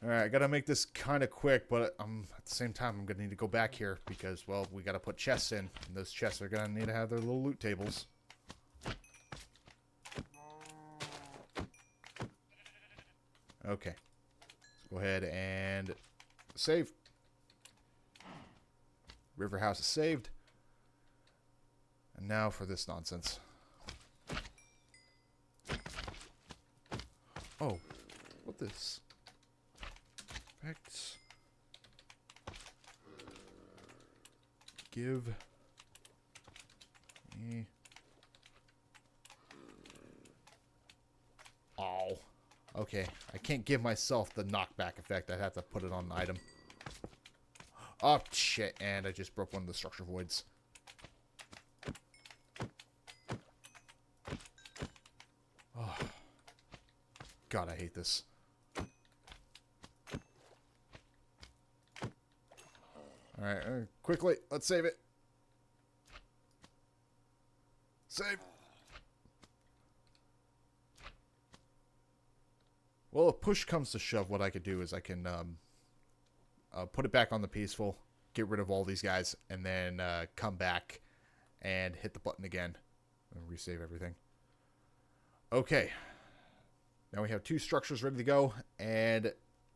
Alright, I gotta make this kind of quick, but at the same time, I'm gonna need to go back here because, well, we gotta put chests in. And those chests are gonna need to have their little loot tables. Okay. Let's go ahead and save. River house is saved. And now for this nonsense. Oh, what this? Effects. Give me. Oh. Okay. I can't give myself the knockback effect. I have to put it on an item. Oh, shit. And I just broke one of the structure voids. Oh. God, I hate this. Alright, quickly. Let's save it. Save. Well, if push comes to shove, what I could do is I can put it back on the peaceful, get rid of all these guys, and then come back and hit the button again and resave everything. Okay. Now we have 2 structures ready to go, and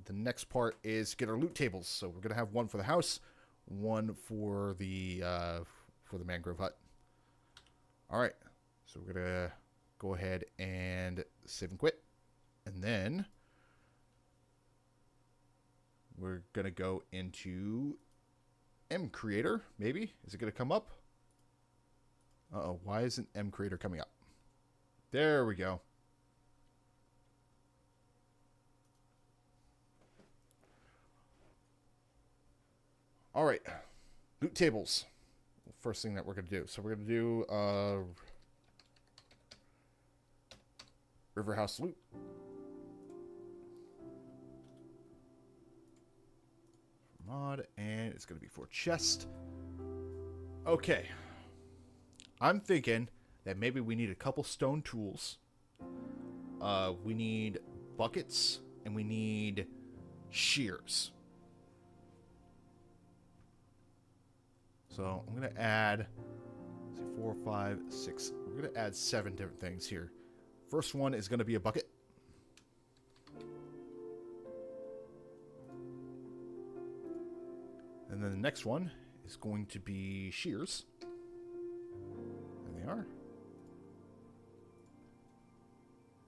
the next part is get our loot tables. So we're going to have one for the house, one for the mangrove hut. All right. So we're going to go ahead and save and quit. And then we're going to go into MCreator, maybe. Is it going to come up? Uh-oh, why isn't MCreator coming up? There we go. All right, loot tables. First thing that we're going to do. So we're going to do River House loot. Mod, and it's going to be for chest. Okay. I'm thinking that maybe we need a couple stone tools. We need buckets, and we need shears. So I'm going to add, let's see, 4, 5, 6. We're going to add 7 different things here. First one is going to be a bucket. And then the next one is going to be shears. There they are.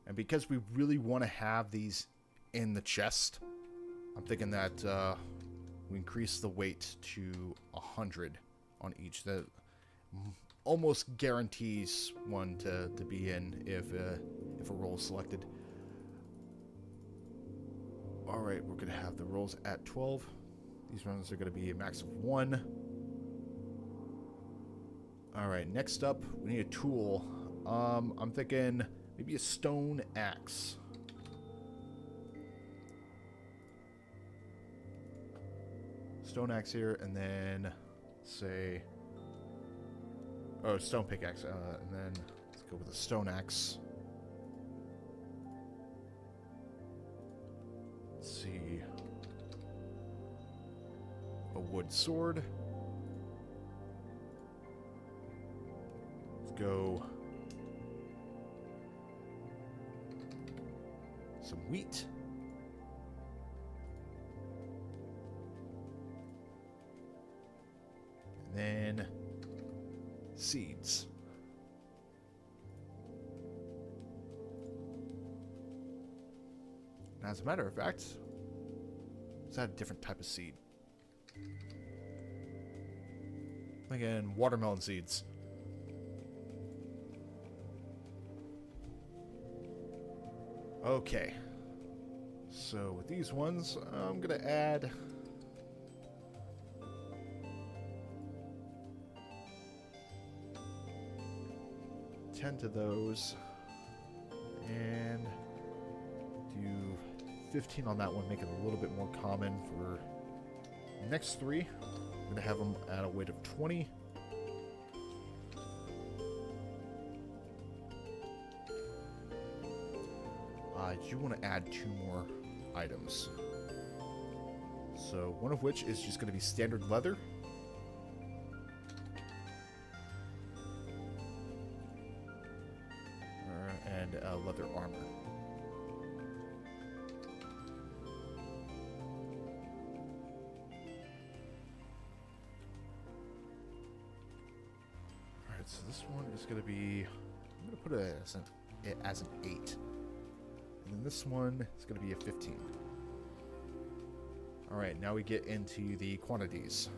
And because we really want to have these in the chest, I'm thinking that we increase the weight to 100 on each. That almost guarantees one to be in if a roll is selected. Alright, we're going to have the rolls at 12. These runs are going to be a max of 1. Alright, next up, we need a tool. I'm thinking maybe a stone axe. Stone axe here, and then say, oh, stone pickaxe, and then let's go with a stone axe. Let's see, a wood sword. Let's go some wheat. And then seeds. Now, as a matter of fact, is that a different type of seed? Again, watermelon seeds. Okay. So with these ones, I'm going to add 10 to those, and do 15 on that one, make it a little bit more common for the next 3. I'm going to have them at a weight of 20. I do want to add 2 more items. So one of which is just going to be standard leather. And leather armor. Alright, so this one is going to be, I'm going to put it as an 8. And then this one is going to be a 15. Alright, now we get into the quantities.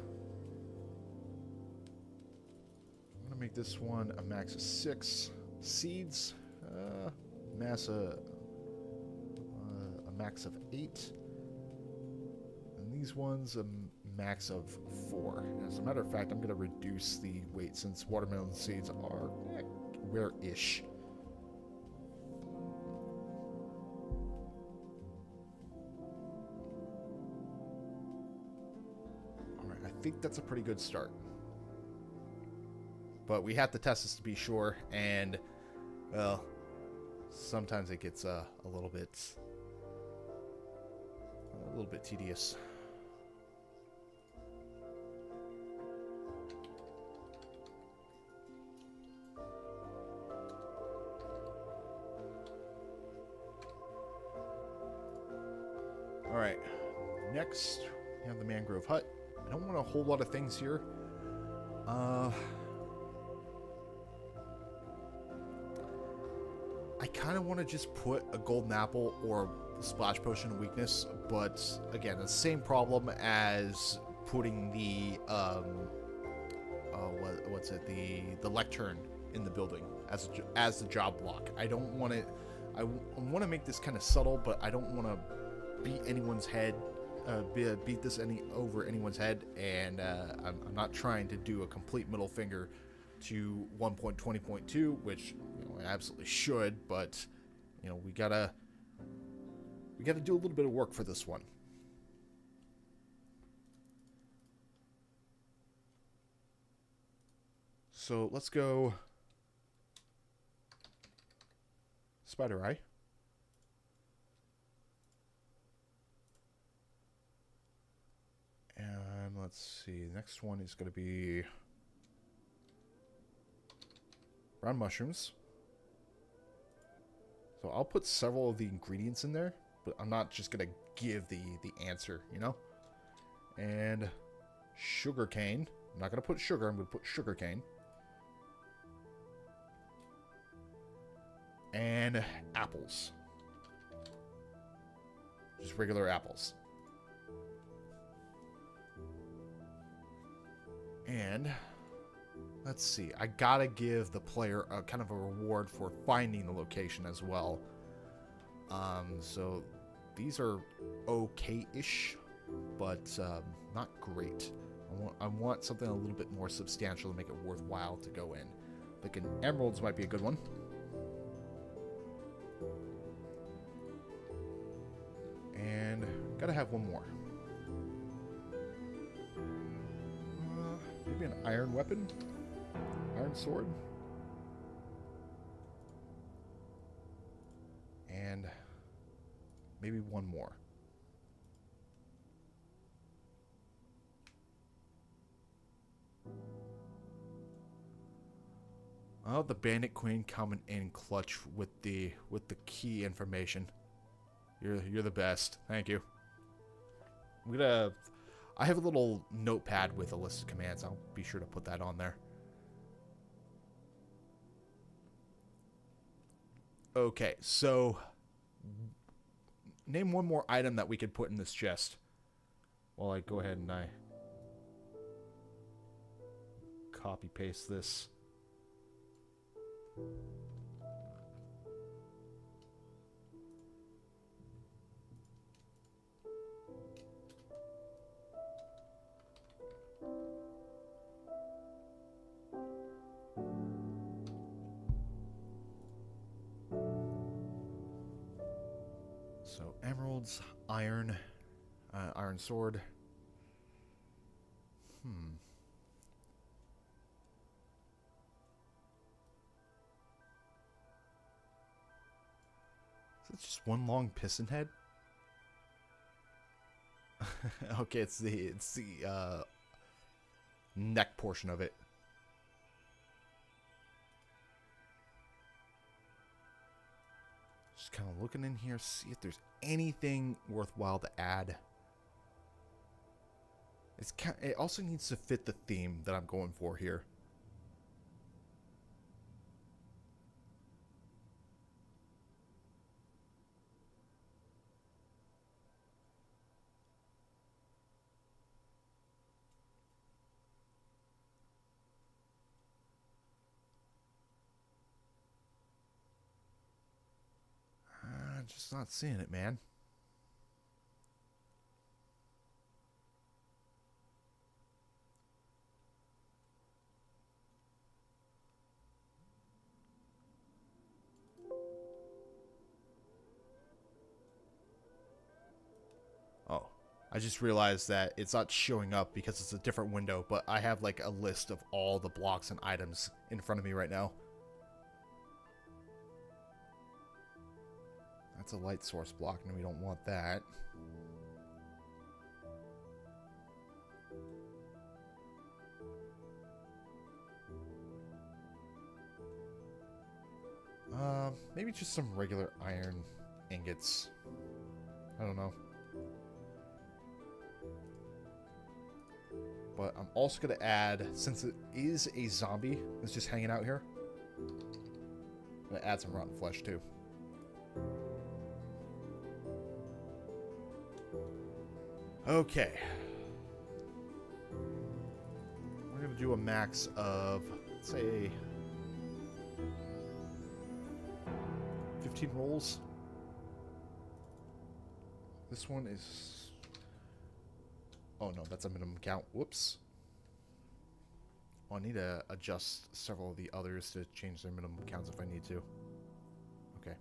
I'm going to make this one a max of 6 seeds. A max of 8. And these ones a max of 4. As a matter of fact, I'm going to reduce the weight since watermelon seeds are rare-ish. Alright, I think that's a pretty good start. But we have to test this to be sure, and, well, sometimes it gets a little bit tedious. Alright, next we have the mangrove hut. I don't want a whole lot of things here. I kind of want to just put a golden apple or a splash potion of weakness, but again, the same problem as putting the the lectern in the building as the job block. I don't want it. I want to make this kind of subtle, but I don't want to beat anyone's head, beat this over anyone's head, and I'm not trying to do a complete middle finger to 1.20.2, which I absolutely should, but we gotta do a little bit of work for this one. So let's go spider eye. And let's see, next one is going to be brown mushrooms. So I'll put several of the ingredients in there, but I'm not just going to give the answer, And sugar cane. I'm not going to put sugar, I'm going to put sugar cane. And apples. Just regular apples. And let's see, I gotta give the player a kind of a reward for finding the location as well. So these are okay-ish, but not great. I want something a little bit more substantial to make it worthwhile to go in. Thinking emeralds might be a good one. And gotta have one more. Maybe an iron weapon? Iron sword? And maybe one more. Oh, the bandit queen coming in clutch with the key information. You're the best. Thank you. I have a little notepad with a list of commands. I'll be sure to put that on there. Okay, so name one more item that we could put in this chest. While I go ahead and I copy paste this. So emeralds, iron, iron sword. Is it just one long piston head? Okay, it's the neck portion of it. Just kind of looking in here, see if there's anything worthwhile to add. It also needs to fit the theme that I'm going for here. I'm just not seeing it, man. I just realized that it's not showing up because it's a different window, but I have like a list of all the blocks and items in front of me right now. That's a light source block, and we don't want that. Maybe just some regular iron ingots. I don't know. But I'm also going to add, since it is a zombie that's just hanging out here, I'm going to add some rotten flesh too. Okay. We're going to do a max of, let's say, 15 rolls. This one is... Oh no, that's a minimum count. Whoops. Oh, I need to adjust several of the others to change their minimum counts if I need to. Okay.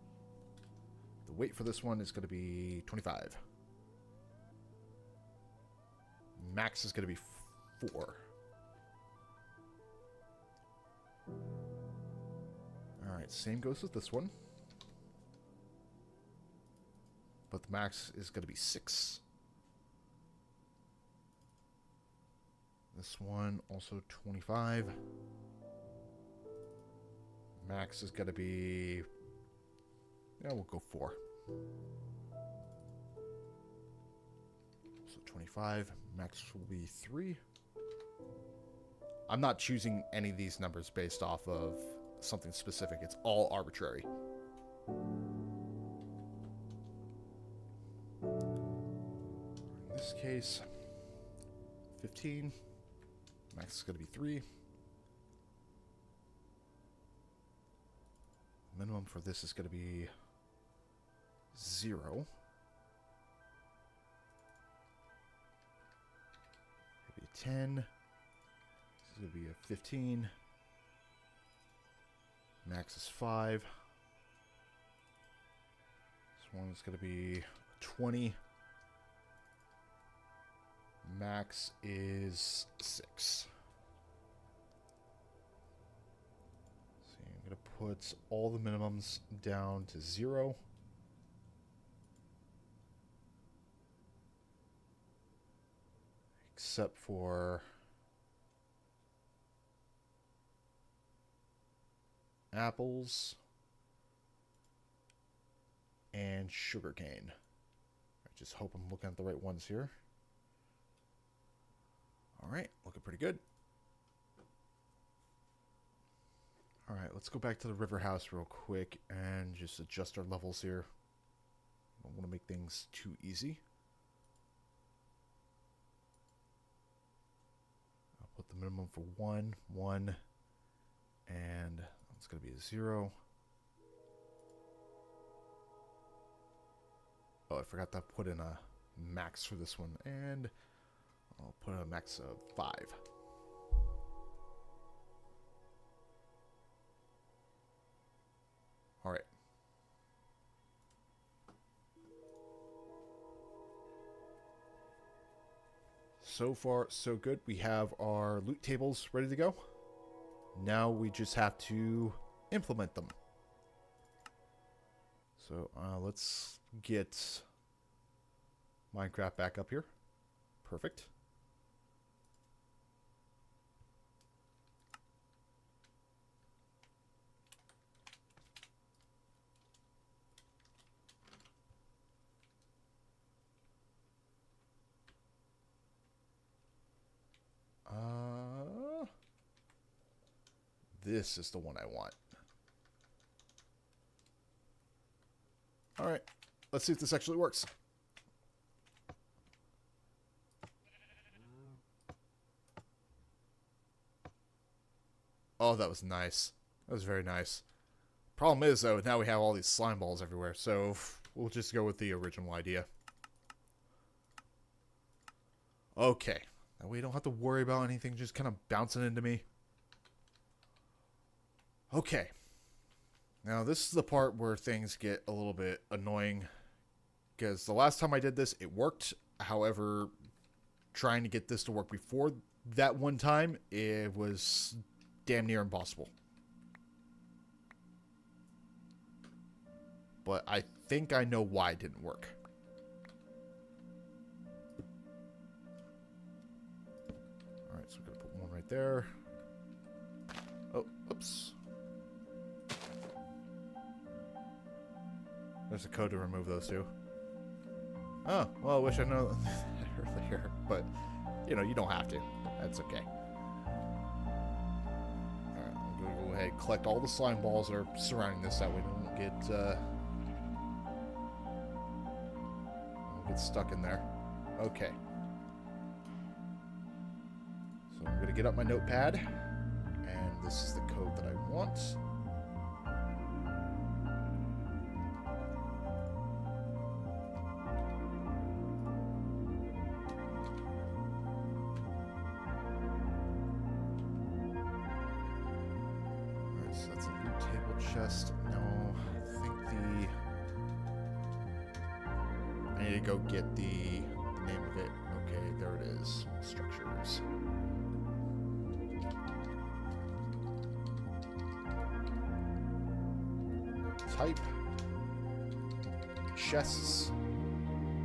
The weight for this one is going to be 25. Max is going to be 4. Alright, same goes with this one. But the max is going to be 6. This one also 25. Max is going to be... Yeah, we'll go 4. So 25. Max will be 3. I'm not choosing any of these numbers based off of something specific. It's all arbitrary. In this case, 15. Max is going to be 3. Minimum for this is going to be 0. Maybe 10. This is going to be a 15. Max is 5. This one is going to be 20. Max is 6. So I'm going to put all the minimums down to 0. Except for apples and sugarcane. I just hope I'm looking at the right ones here. Alright, looking pretty good. Alright, let's go back to the river house real quick and just adjust our levels here. I don't want to make things too easy. I'll put the minimum for 1, 1, and it's going to be a 0. Oh, I forgot to put in a max for this one, and I'll put a max of 5. All right. So far, so good. We have our loot tables ready to go. Now we just have to implement them. So let's get Minecraft back up here. Perfect. This is the one I want. All right, let's see if this actually works. Oh, that was nice. That was very nice. Problem is, though, now we have all these slime balls everywhere, so we'll just go with the original idea. Okay. That way you don't have to worry about anything just kind of bouncing into me. Okay. Now, this is the part where things get a little bit annoying. Because the last time I did this, it worked. However, trying to get this to work before that one time, it was damn near impossible. But I think I know why it didn't work. Alright, so we're going to put one right there. Oh, oops. There's a code to remove those two. Oh, well, I wish I know that earlier. But, you know, you don't have to. That's okay. Alright, I'm going to go ahead and collect all the slime balls that are surrounding this. That way we don't get stuck in there. Okay. So I'm going to get up my notepad. And this is the code that I want. So that's a loot table chest. No, I think I need to go get the name of it. Okay, there it is. Structures. Type. Chests.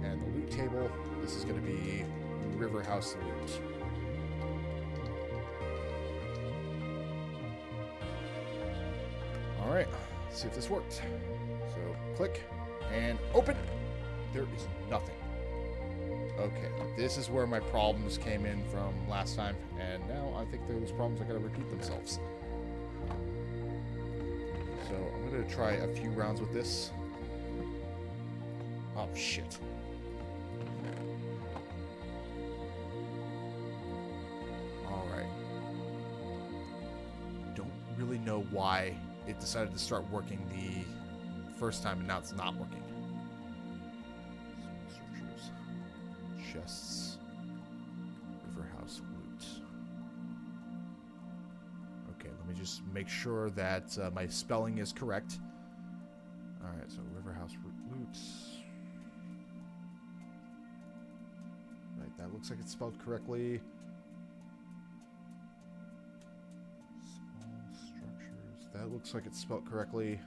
And the loot table. This is going to be River House Loot. Alright, let's see if this worked. So, click, and open! There is nothing. Okay, this is where my problems came in from last time, and now I think those problems are going to repeat themselves. So, I'm going to try a few rounds with this. Oh, shit. Alright. Don't really know why it decided to start working the first time, and now it's not working. Structures. Chests. River House Loot. Okay, let me just make sure that my spelling is correct. Alright, so River House Loot. Right, that looks like it's spelled correctly. That looks like it's spelled correctly.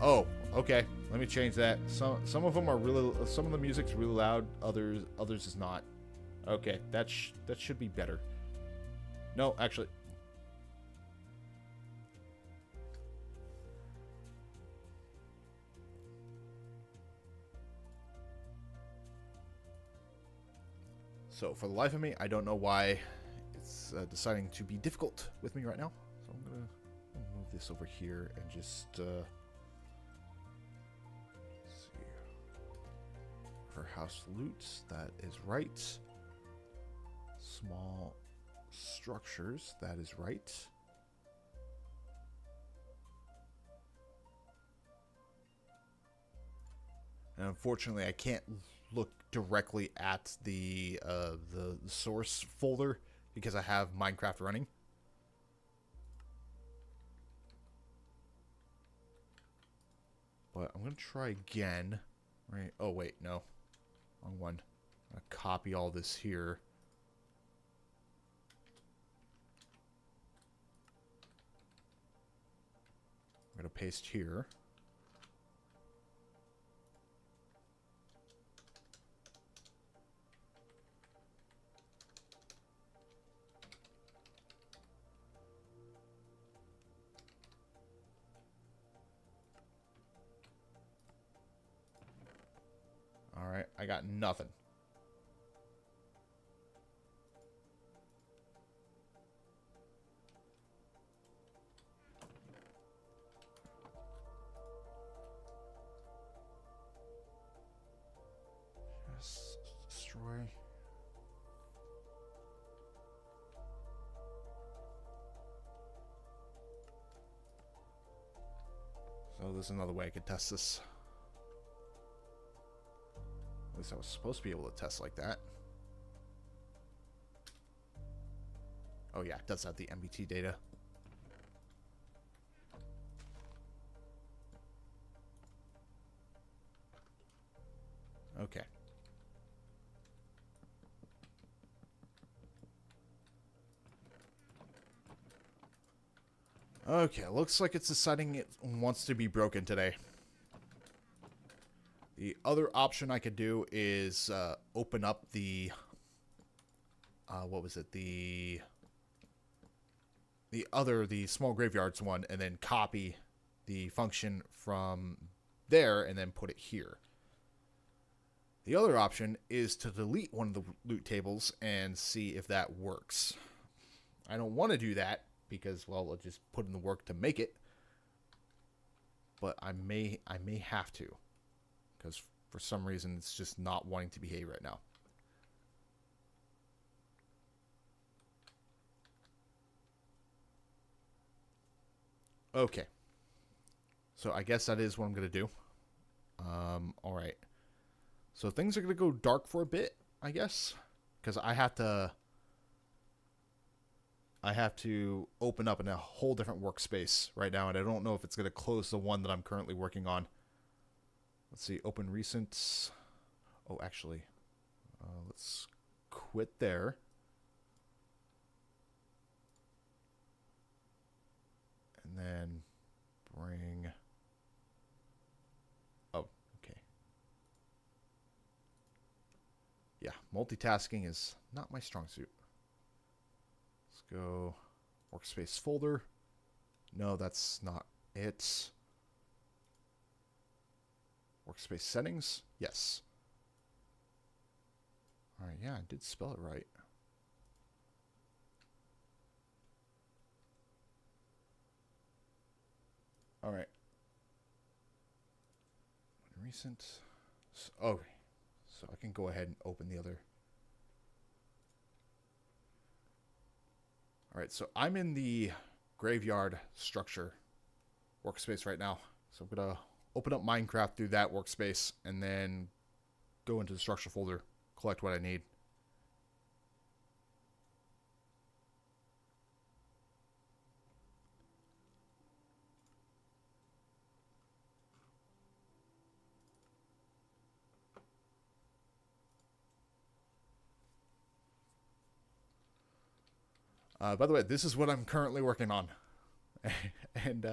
Oh, okay. Let me change that. Some of them are really. Some of the music's really loud. Others is not. Okay, that should be better. No, actually. So, for the life of me, I don't know why it's deciding to be difficult with me right now. So, I'm going to move this over here and just see. For house loot, that is right. Small structures, that is right. And unfortunately, I can't look directly at the source folder because I have Minecraft running. But I'm gonna try again. Right? Oh wait, no, wrong one. I'm gonna copy all this here. I'm gonna paste here. Alright, I got nothing. Yes, destroy. So there's another way I could test this. At least I was supposed to be able to test like that. Oh yeah, it does have the MBT data. Okay. Okay, looks like it's deciding it wants to be broken today. The other option I could do is open up the... what was it? The small graveyards one, and then copy the function from there and then put it here. The other option is to delete one of the loot tables and see if that works. I don't want to do that because, well, I'll just put in the work to make it. But I may have to, because for some reason it's just not wanting to behave right now. Okay. So I guess that is what I'm going to do. Alright. So things are going to go dark for a bit, I guess. Because I have to open up in a whole different workspace right now. And I don't know if it's going to close the one that I'm currently working on. Let's see. Open recent. Oh, actually. Let's quit there. And then bring... Oh, okay. Yeah, multitasking is not my strong suit. Let's go workspace folder. No, that's not it. Workspace settings. Yes. All right, yeah, I did spell it right. All right. Recent. Okay. So I can go ahead and open the other. All right. So I'm in the graveyard structure workspace right now. So I'm going to open up Minecraft through that workspace and then go into the structure folder, collect what I need. By the way, this is what I'm currently working on. And,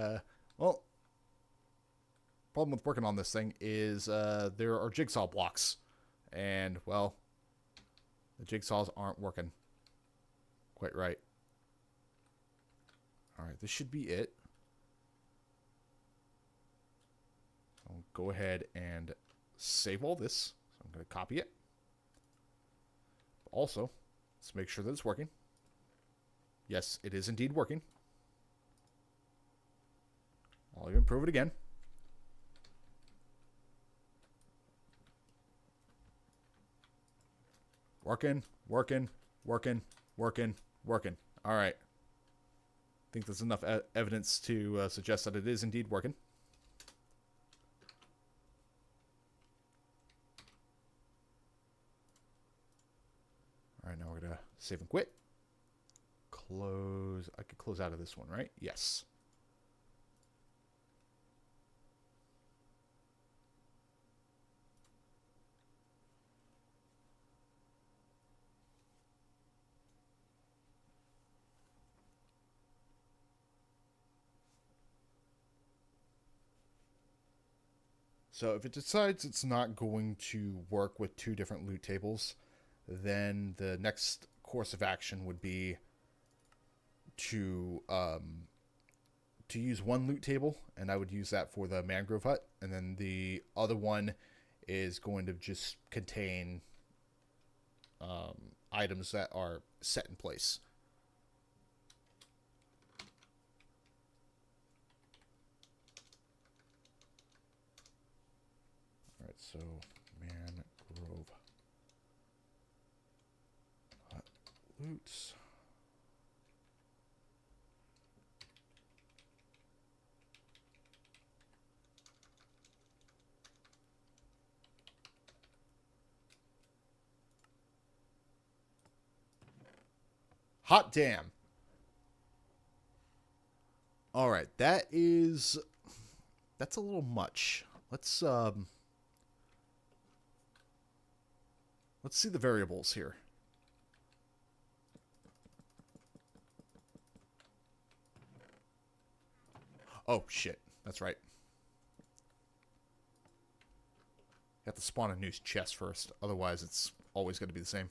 well, problem with working on this thing is there are jigsaw blocks. And, well, the jigsaws aren't working quite right. Alright, this should be it. I'll go ahead and save all this. So I'm going to copy it. Also, let's make sure that it's working. Yes, it is indeed working. I'll even prove it again. Working, working, working, working, working. All right. I think there's enough evidence to suggest that it is indeed working. All right, now we're going to save and quit. Close. I could close out of this one, right? Yes. So if it decides it's not going to work with two different loot tables, then the next course of action would be to use one loot table, and I would use that for the mangrove hut, and then the other one is going to just contain items that are set in place. All right, so mangrove hut loots. Hot damn. All right, that's a little much. Let's Let's see the variables here. Oh, shit. That's right. You have to spawn a new chest first. Otherwise, it's always going to be the same.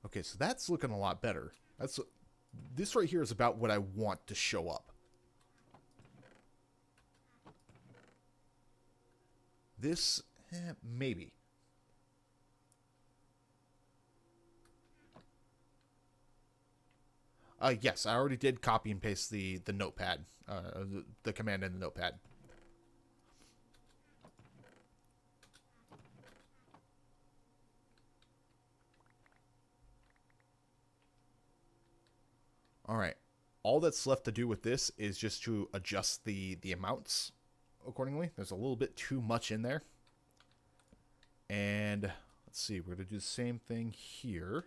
Okay, so that's looking a lot better. This right here is about what I want to show up. This, maybe. Yes, I already did copy and paste the notepad, the command in the notepad. All right. All that's left to do with this is just to adjust the amounts accordingly. There's a little bit too much in there. And let's see, we're going to do the same thing here.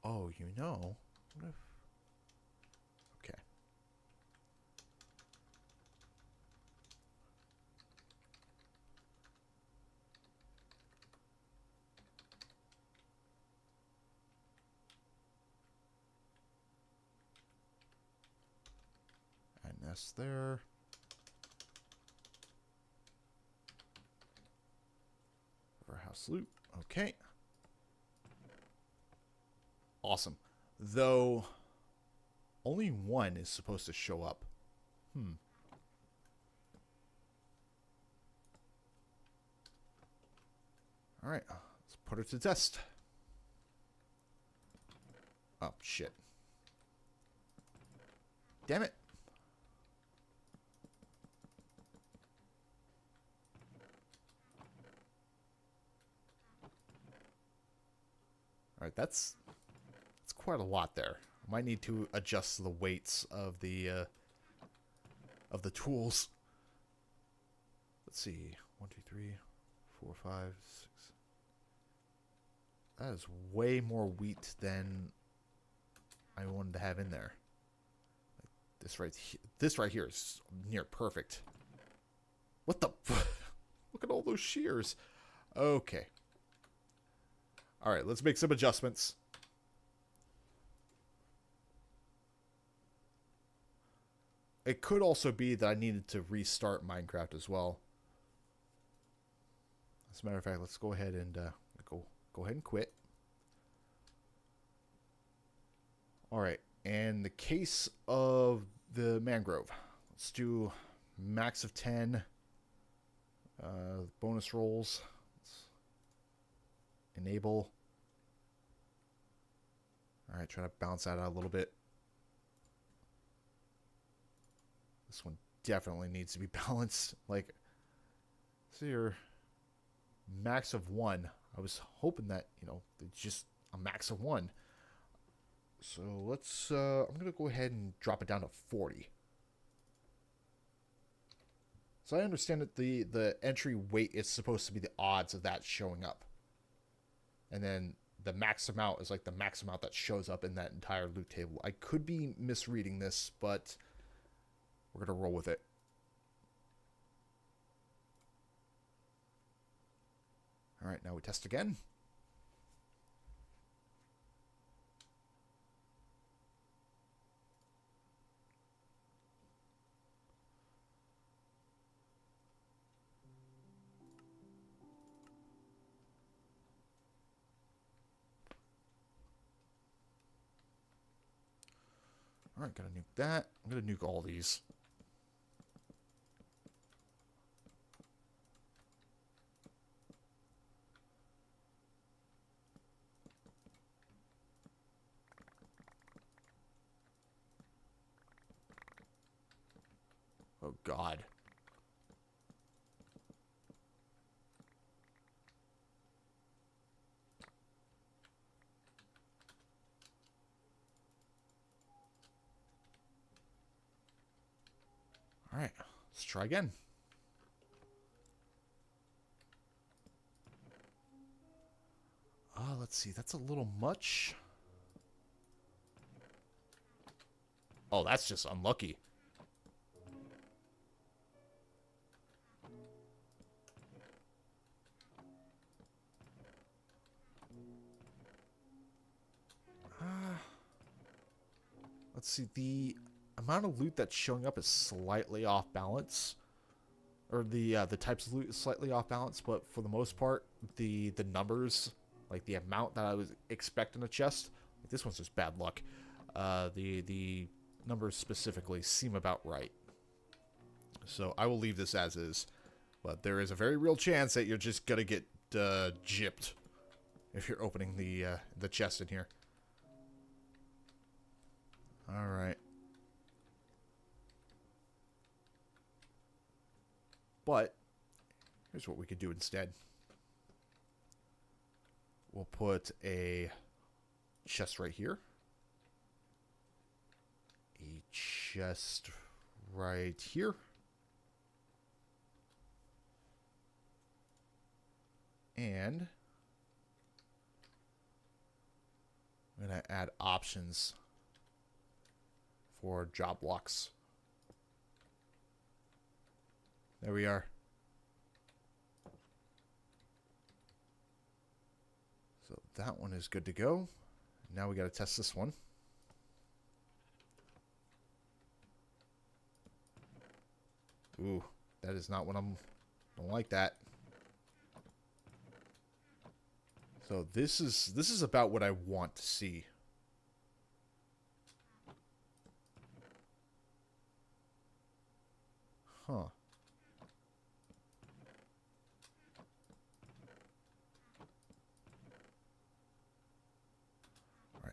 Oh, you know, what if... Okay. And that's there. House loot. Okay. Awesome. Though, only one is supposed to show up. Alright, let's put her to test. Oh, shit. Damn it. Alright, that's quite a lot there. I might need to adjust the weights of the tools. Let's see. 1, 2, 3, 4, 5, 6. That is way more wheat than I wanted to have in there. This right here is near perfect. What the? Look at all those shears. Okay. All right, let's make some adjustments. It could also be that I needed to restart Minecraft as well. As a matter of fact, let's go ahead and go ahead and quit. All right, and the case of the mangrove. Let's do max of 10. Bonus rolls. Let's enable. All right, try to balance that out a little bit. This one definitely needs to be balanced. Like, so your max of 1. I was hoping that, you know, just a max of 1. So let's, I'm going to go ahead and drop it down to 40. So I understand that the entry weight is supposed to be the odds of that showing up. And then the max amount is like the max amount that shows up in that entire loot table. I could be misreading this, but we're going to roll with it. All right, now we test again. All right, gotta nuke that. I'm gonna nuke all these. Oh, God. All right, let's try again. Let's see. That's a little much. Oh, that's just unlucky. let's see, the amount of loot that's showing up is slightly off balance. Or the types of loot is slightly off balance, but for the most part, the numbers, like the amount that I was expecting a chest, like this one's just bad luck. The numbers specifically seem about right. So I will leave this as is, but there is a very real chance that you're just gonna get gypped if you're opening the chest in here. All right. But here's what we could do instead. We'll put a chest right here. A chest right here. And I'm going to add options for job blocks. There we are. So that one is good to go. Now we got to test this one. Ooh, that is not what don't like that. So this is about what I want to see. Huh.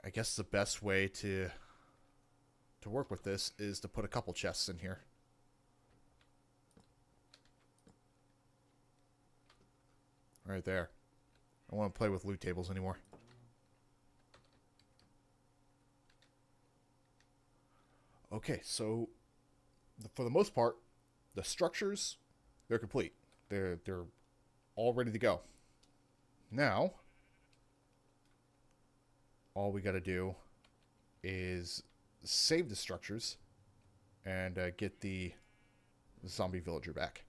I guess the best way to work with this is to put a couple chests in here. Right there. I don't want to play with loot tables anymore. Okay, so for the most part, the structures, they're complete. They're all ready to go. Now, all we got to do is save the structures and get the zombie villager back.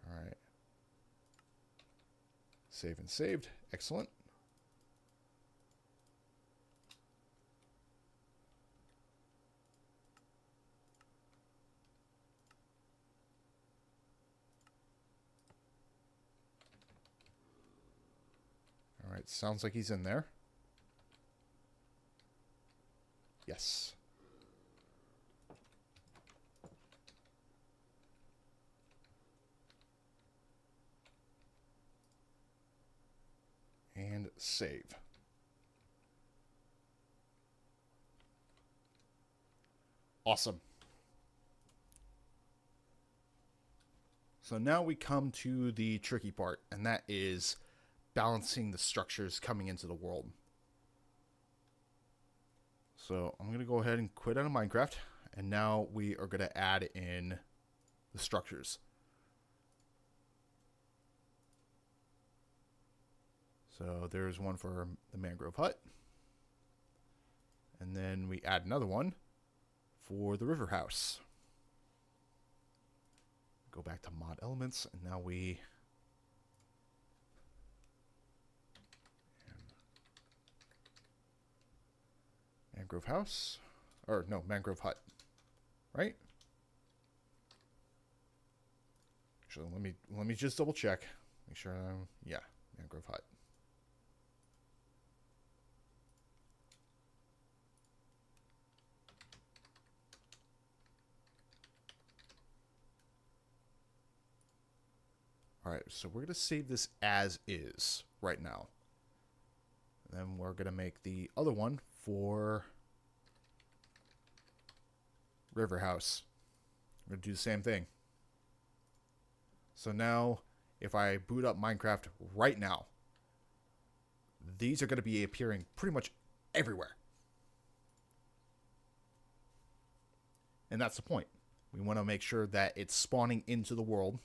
All right. Save and saved. Excellent. Alright, sounds like he's in there. Yes. And save. Awesome. So now we come to the tricky part, and that is balancing the structures coming into the world. So I'm going to go ahead and quit out of Minecraft, and now we are going to add in the structures. So there's one for the mangrove hut, and then we add another one for the river house. Go back to mod elements, and now we mangrove house, or no, mangrove hut, right? Actually, let me just double check, make sure yeah, mangrove hut. All right, so we're going to save this as is right now. And then we're going to make the other one for river house. We're going to do the same thing. So now, if I boot up Minecraft right now, these are going to be appearing pretty much everywhere. And that's the point. We want to make sure that it's spawning into the world.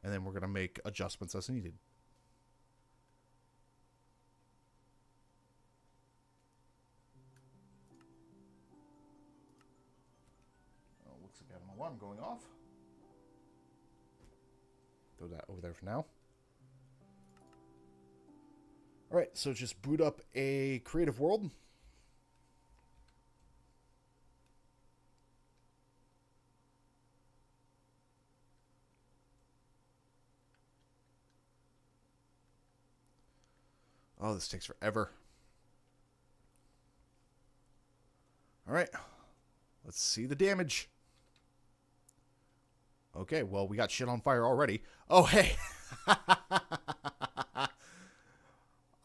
And then we're going to make adjustments as needed. Oh, looks like I have an alarm going off. Throw that over there for now. All right, so just boot up a creative world. Oh, this takes forever. All right, let's see the damage. Okay, well, we got shit on fire already. Oh, hey.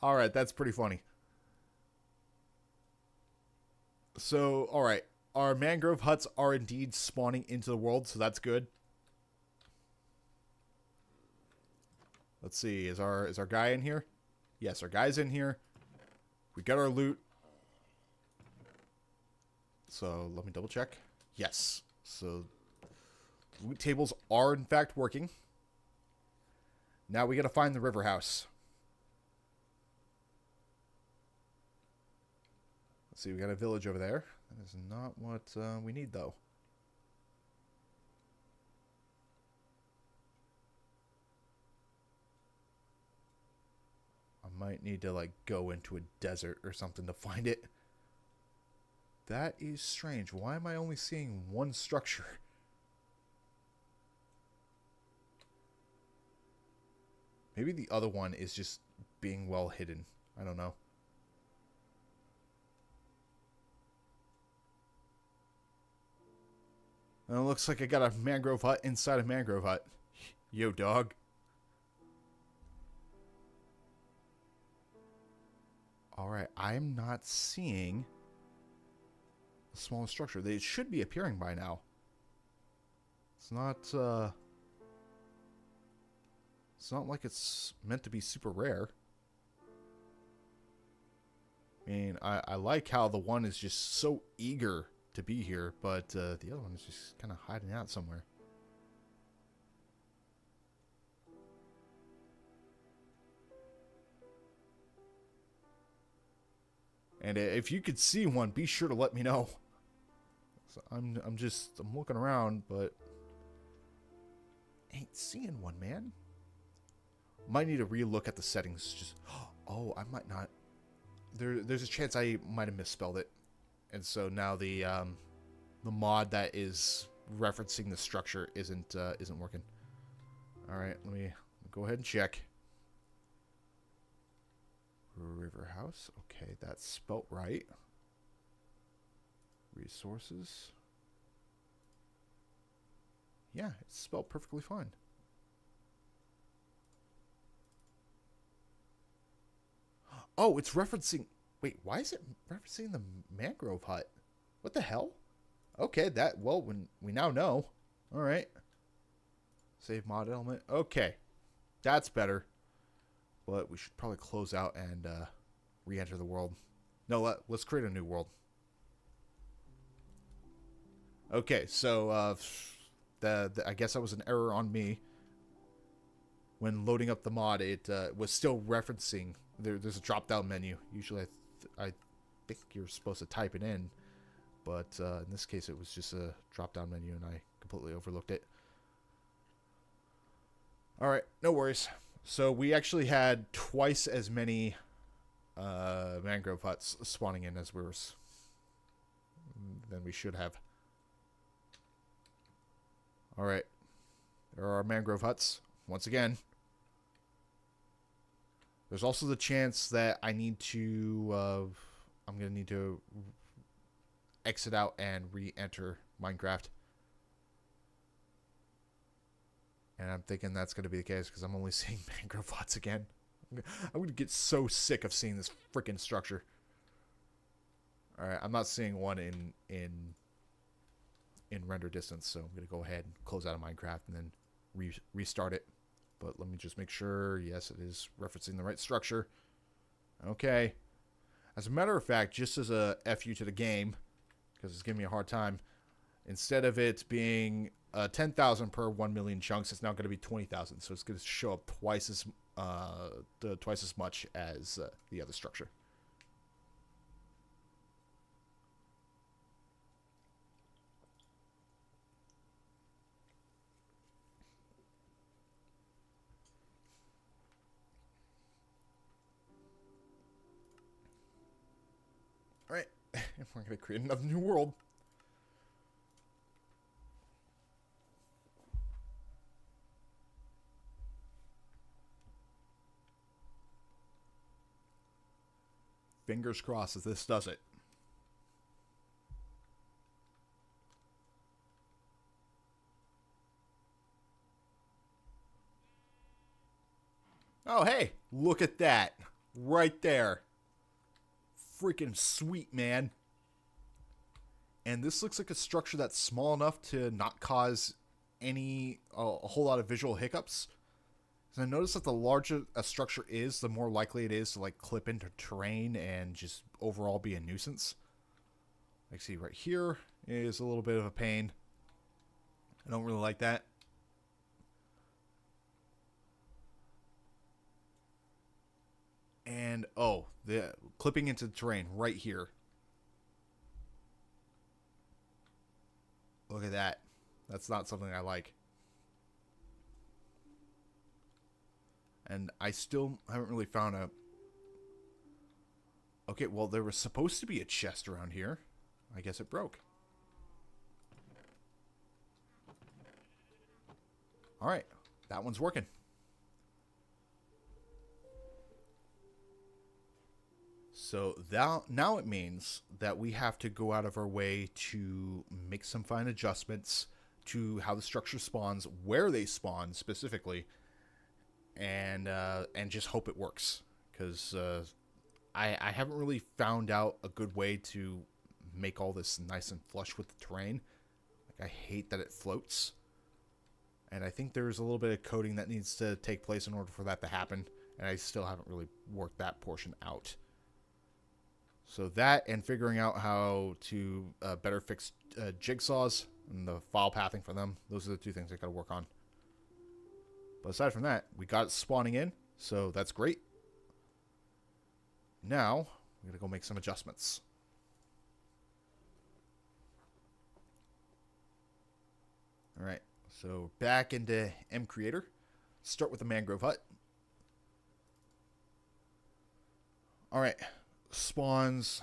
All right, that's pretty funny. So, all right, our mangrove huts are indeed spawning into the world, so that's good. Let's see, is our guy in here? Yes, our guy's in here. We got our loot. So let me double check. Yes. So loot tables are in fact working. Now we got to find the river house. Let's see, we got a village over there. That is not what we need though. I might need to like go into a desert or something to find it. That is strange. Why am I only seeing one structure? Maybe the other one is just being well hidden. I don't know. And it looks like I got a mangrove hut inside a mangrove hut. Yo, dog. Alright, I'm not seeing a small structure. They should be appearing by now. It's not like it's meant to be super rare. I mean, I like how the one is just so eager to be here, but the other one is just kind of hiding out somewhere. And if you could see one, be sure to let me know. So I'm looking around, but ain't seeing one, man. Might need to relook at the settings. Just oh, I might not. There's a chance I might have misspelled it, and so now the mod that is referencing the structure isn't working. All right, let me go ahead and check. River house. Okay, that's spelt right. Resources. Yeah, it's spelled perfectly fine. Oh, it's referencing... Wait, why is it referencing the mangrove hut? What the hell? Okay, that... Well, when we now know. Alright. Save mod element. Okay. That's better. But we should probably close out and re-enter the world. No, let's create a new world. Okay, so I guess that was an error on me. When loading up the mod, it was still referencing... There's a drop-down menu. Usually I think you're supposed to type it in. But in this case, it was just a drop-down menu, and I completely overlooked it. Alright, no worries. So we actually had twice as many mangrove huts spawning in as than we should have. Alright. There are our mangrove huts. Once again. There's also the chance that I need to... I'm going to need to exit out and re-enter Minecraft. And I'm thinking that's going to be the case because I'm only seeing mangrove huts again. I'm going to get so sick of seeing this freaking structure. Alright, I'm not seeing one in render distance, so I'm going to go ahead and close out of Minecraft and then restart it. But let me just make sure, yes, it is referencing the right structure. Okay. As a matter of fact, just as a FU to the game, because it's giving me a hard time, instead of it being 10,000 per 1 million chunks, it's now going to be 20,000. So it's going to show up twice as much as the other structure. Alright, we're going to create another new world. Fingers crossed as this does it. Oh, hey, look at that. Right there. Freaking sweet, man. And this looks like a structure that's small enough to not cause a whole lot of visual hiccups. So I noticed that the larger a structure is, the more likely it is to like clip into terrain and just overall be a nuisance. Like, see right here is a little bit of a pain. I don't really like that. And, oh, the clipping into the terrain right here. Look at that. That's not something I like. And I still haven't really found a... Okay, well, there was supposed to be a chest around here. I guess it broke. Alright, that one's working. So now it means that we have to go out of our way to make some fine adjustments to how the structure spawns, where they spawn specifically, and just hope it works. Because I haven't really found out a good way to make all this nice and flush with the terrain. Like, I hate that it floats. And I think there's a little bit of coding that needs to take place in order for that to happen. And I still haven't really worked that portion out. So that and figuring out how to better fix jigsaws and the file pathing for them. Those are the two things I got to work on. But aside from that, we got it spawning in. So that's great. Now, we're going to go make some adjustments. Alright, so back into MCreator. Start with the mangrove hut. Alright, spawns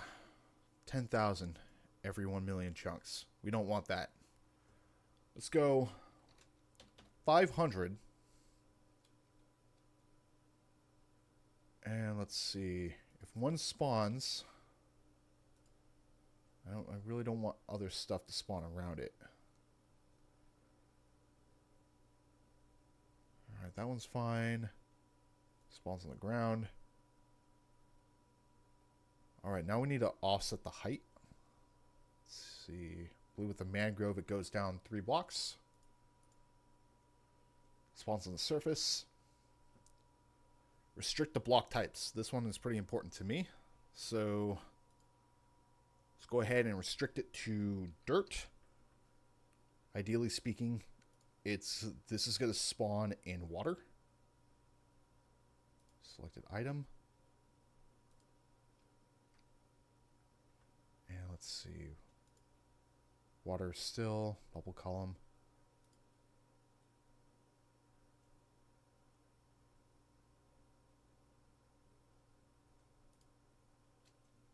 10,000 every 1 million chunks. We don't want that. Let's go 500. And let's see. If one spawns, I really don't want other stuff to spawn around it. Alright, that one's fine. Spawns on the ground. Alright, now we need to offset the height. Let's see. I believe with the mangrove it goes down 3 blocks. Spawns on the surface. Restrict the block types. This one is pretty important to me. So let's go ahead and restrict it to dirt. Ideally speaking, this is going to spawn in water. Selected item. And let's see. Water still, bubble column.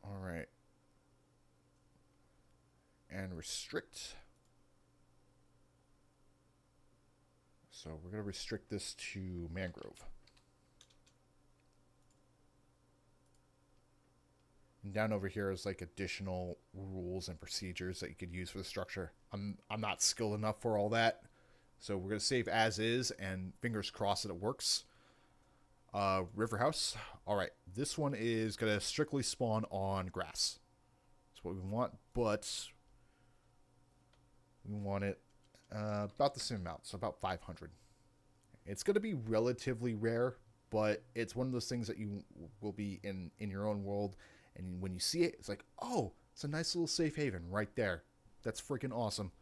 All right. And restrict. So we're going to restrict this to mangrove. And down over here is like additional rules and procedures that you could use for the structure. I'm not skilled enough for all that. So we're going to save as is and fingers crossed that it works. River house. All right. This one is going to strictly spawn on grass. That's what we want, but we want it about the same amount. So about 500. It's going to be relatively rare, but it's one of those things that you will be in your own world. And when you see it, it's like, oh, it's a nice little safe haven right there. That's freaking awesome.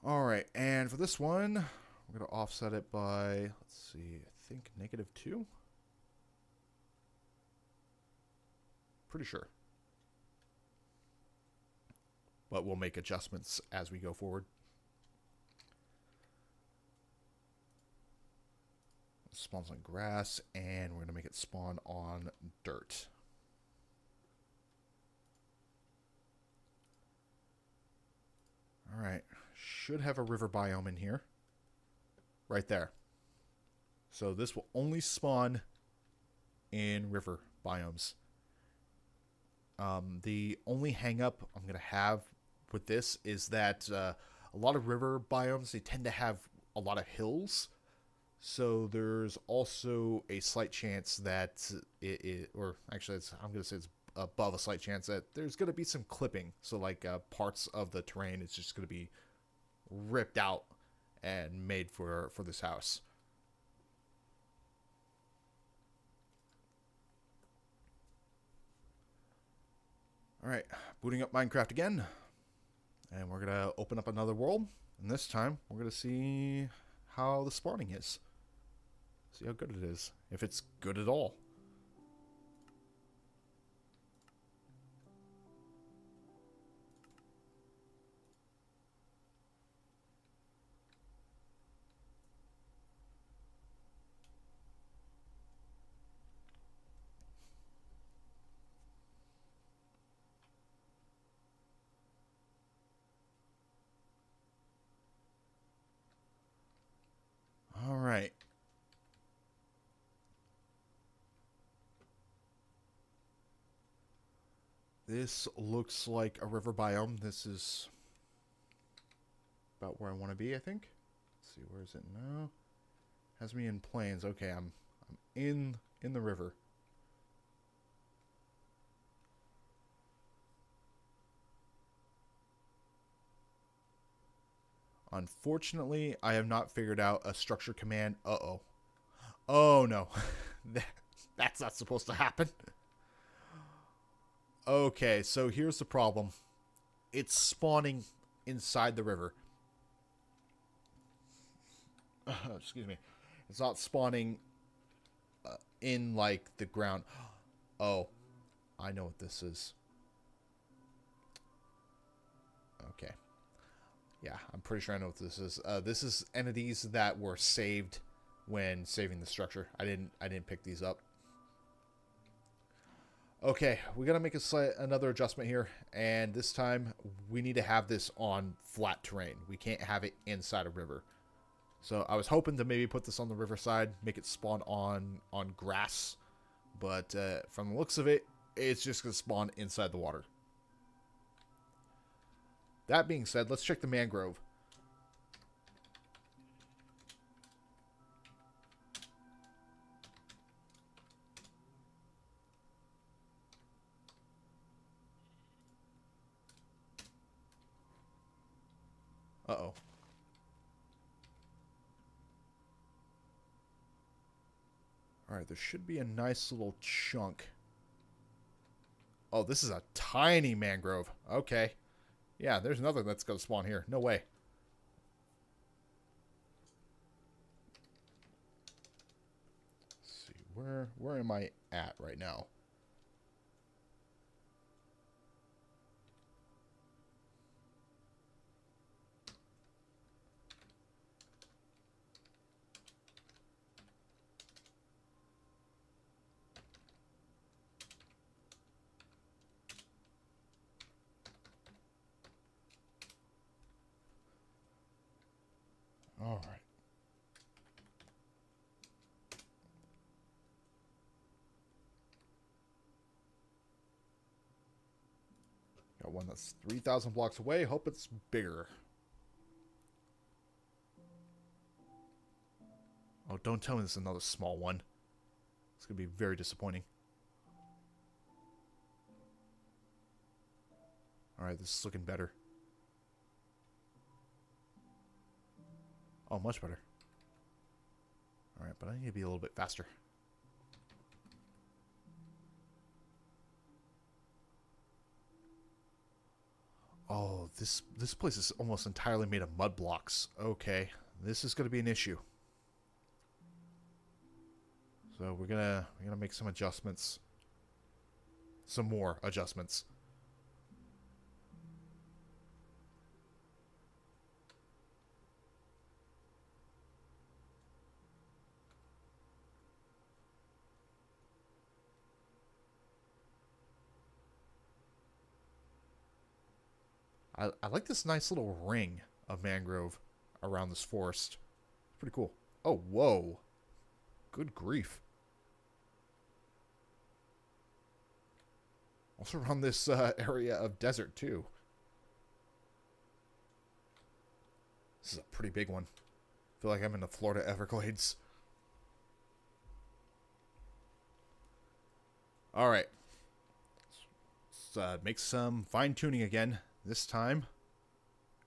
All right, and for this one, we're going to offset it by, let's see, I think -2. Pretty sure. But we'll make adjustments as we go forward. Spawns on grass, and we're going to make it spawn on dirt. Alright. Should have a river biome in here. Right there. So this will only spawn in river biomes. The only hang up I'm going to have with this is that a lot of river biomes, they tend to have a lot of hills. So there's also a slight chance that or actually I'm going to say it's above a slight chance that there's going to be some clipping. So like parts of the terrain is just going to be ripped out and made for this house. Alright, booting up Minecraft again. And we're going to open up another world. And this time, we're going to see how the spawning is. See how good it is. If it's good at all. Alright. This looks like a river biome. This is about where I want to be, I think. Let's see, where is it now? Has me in plains. Okay, I'm in the river. Unfortunately, I have not figured out a structure command. Uh-oh. Oh, no. That's not supposed to happen. Okay, so here's the problem. It's spawning inside the river. Excuse me. It's not spawning in, like, the ground. Oh, I know what this is. Okay. Yeah, I'm pretty sure I know what this is. This is entities that were saved when saving the structure. I didn't pick these up. Okay, we gotta make another adjustment here, and this time we need to have this on flat terrain. We can't have it inside a river. So I was hoping to maybe put this on the riverside, make it spawn on grass, but from the looks of it, it's just gonna spawn inside the water. That being said, let's check the mangrove. Uh-oh. Alright, there should be a nice little chunk. Oh, this is a tiny mangrove. Okay. Yeah, there's another that's going to spawn here. No way. Let's see, where am I at right now? All right. Got one that's 3,000 blocks away. Hope it's bigger. Oh, don't tell me this is another small one. It's going to be very disappointing. Alright, this is looking better. Oh, much better. Alright, but I need to be a little bit faster. Oh, this place is almost entirely made of mud blocks. Okay, this is going to be an issue. So we're gonna make some adjustments. Some more adjustments. I like this nice little ring of mangrove around this forest. Pretty cool. Oh, whoa. Good grief. Also around this area of desert, too. This is a pretty big one. I feel like I'm in the Florida Everglades. Alright. Let's make some fine-tuning again. This time,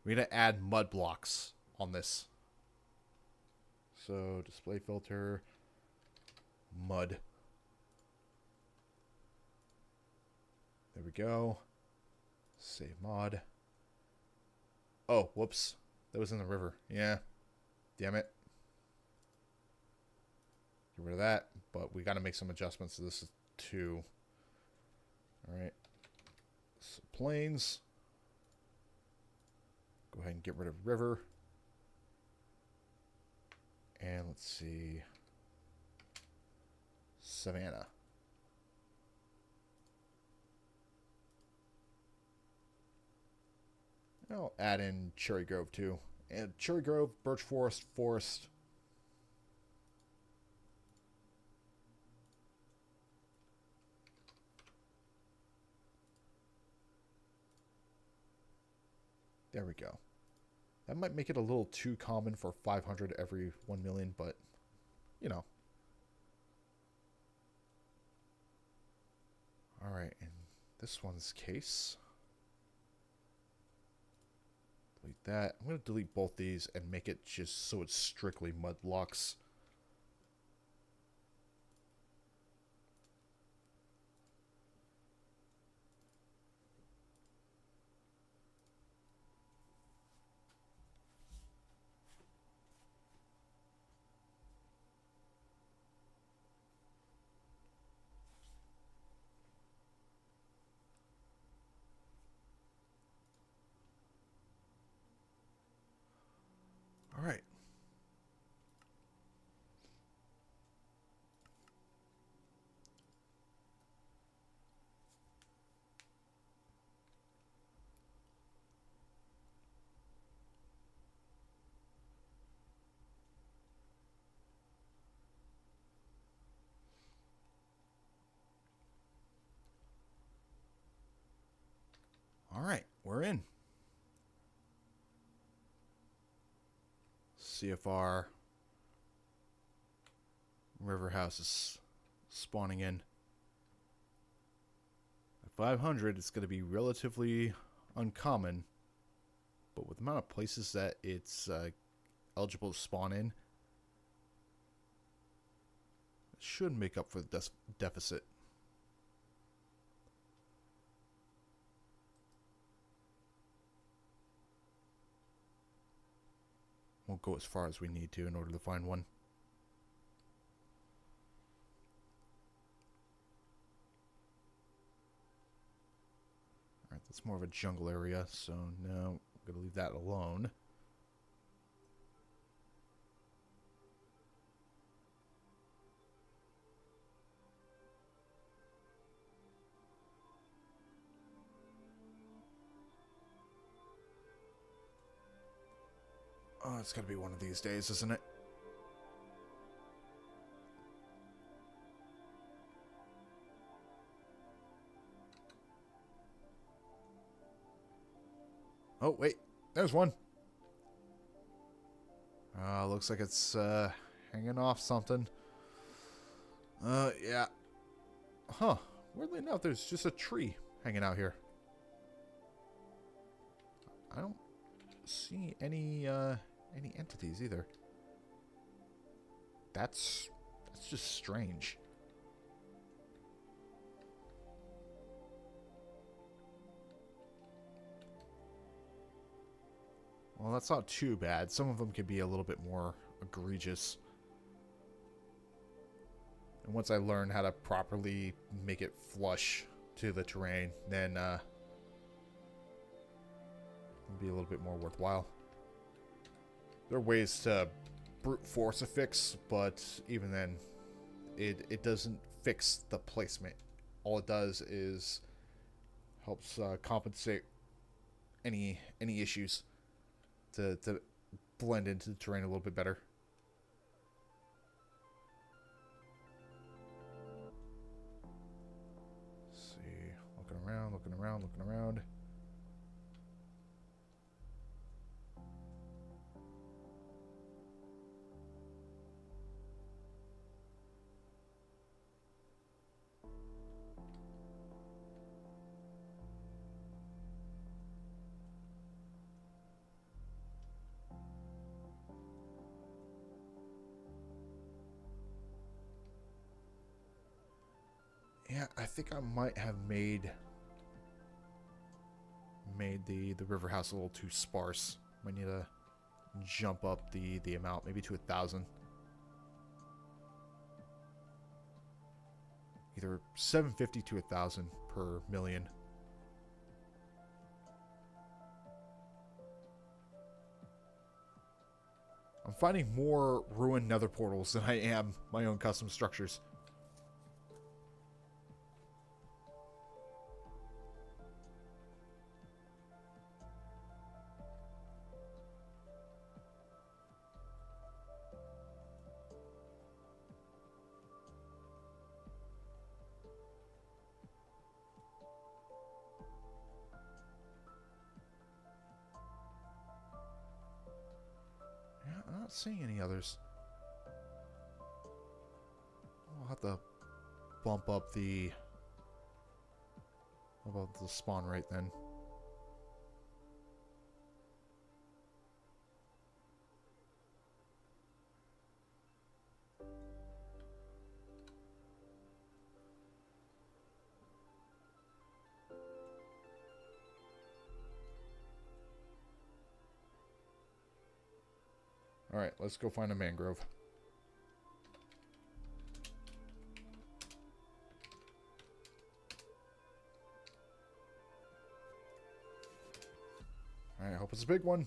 we're going to add mud blocks on this. So, display filter, mud. There we go. Save mod. Oh, whoops. That was in the river. Yeah. Damn it. Get rid of that. But we got to make some adjustments to this too. Alright. So plains. Go ahead and get rid of river. And let's see. Savannah. I'll add in Cherry Grove too. And Cherry Grove, Birch Forest, Forest. There we go. That might make it a little too common for 500 every 1 million, but, you know. Alright, in this one's case, delete that. I'm going to delete both these and make it just so it's strictly mud blocks. All right. All right, we're in. See if our river house is spawning in. At 500, it's going to be relatively uncommon, but with the amount of places that it's eligible to spawn in, it should make up for the deficit. Won't go as far as we need to in order to find one. Alright, that's more of a jungle area, so no, I'm going to leave that alone. Oh, it's got to be one of these days, isn't it? Oh, wait. There's one. Looks like it's hanging off something. Yeah. Huh. Weirdly enough, there's just a tree hanging out here. I don't see any entities either. That's just strange. Well, that's not too bad. Some of them can be a little bit more egregious. And once I learn how to properly make it flush to the terrain, then it'll be a little bit more worthwhile. There are ways to brute force a fix, but even then, it doesn't fix the placement. All it does is helps compensate any issues to blend into the terrain a little bit better. Let's see, looking around. Yeah, I think I might have made the river house a little too sparse. Might need to jump up the amount, maybe to 1,000. Either 750 to 1,000 per million. I'm finding more ruined nether portals than I am my own custom structures. I'm not seeing any others. I'll have to bump up the spawn rate then. Alright, let's go find a mangrove. Alright, I hope it's a big one.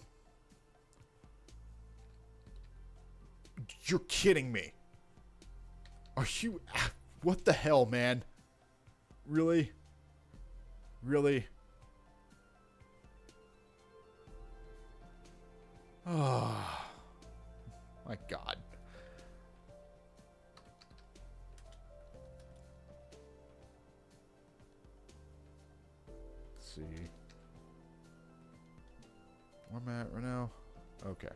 You're kidding me. Are you... What the hell, man? Really? Really? Oh... My God. Let's see. Where am I at right now? Okay.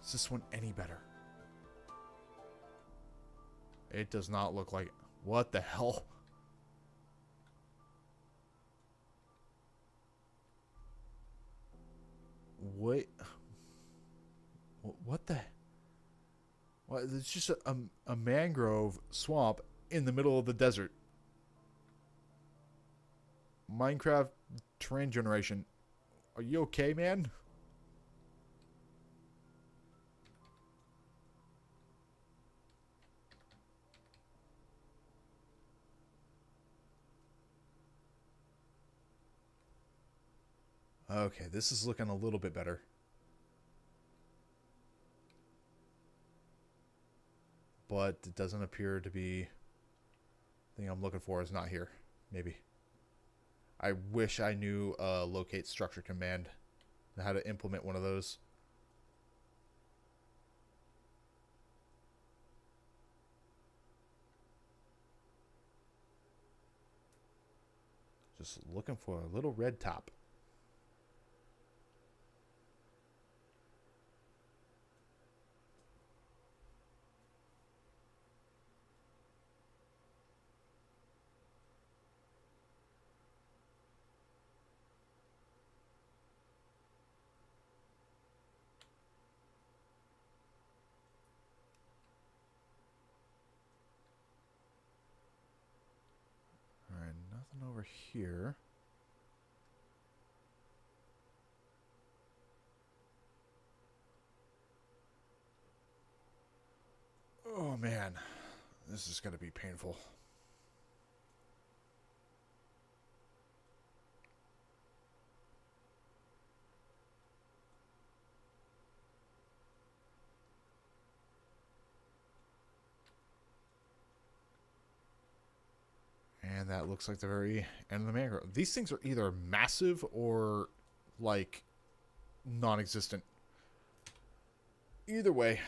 Is this one any better? It does not look like... What the hell? Wait. What the... What? It's just a mangrove swamp in the middle of the desert. Minecraft terrain generation. Are you okay, man? Okay, this is looking a little bit better. But it doesn't appear to be... The thing I'm looking for is not here. Maybe. I wish I knew locate structure command. And how to implement one of those. Just looking for a little red top. Nothing over here. Oh man, this is going to be painful. And that looks like the very end of the mangrove. These things are either massive or, like, non-existent. Either way,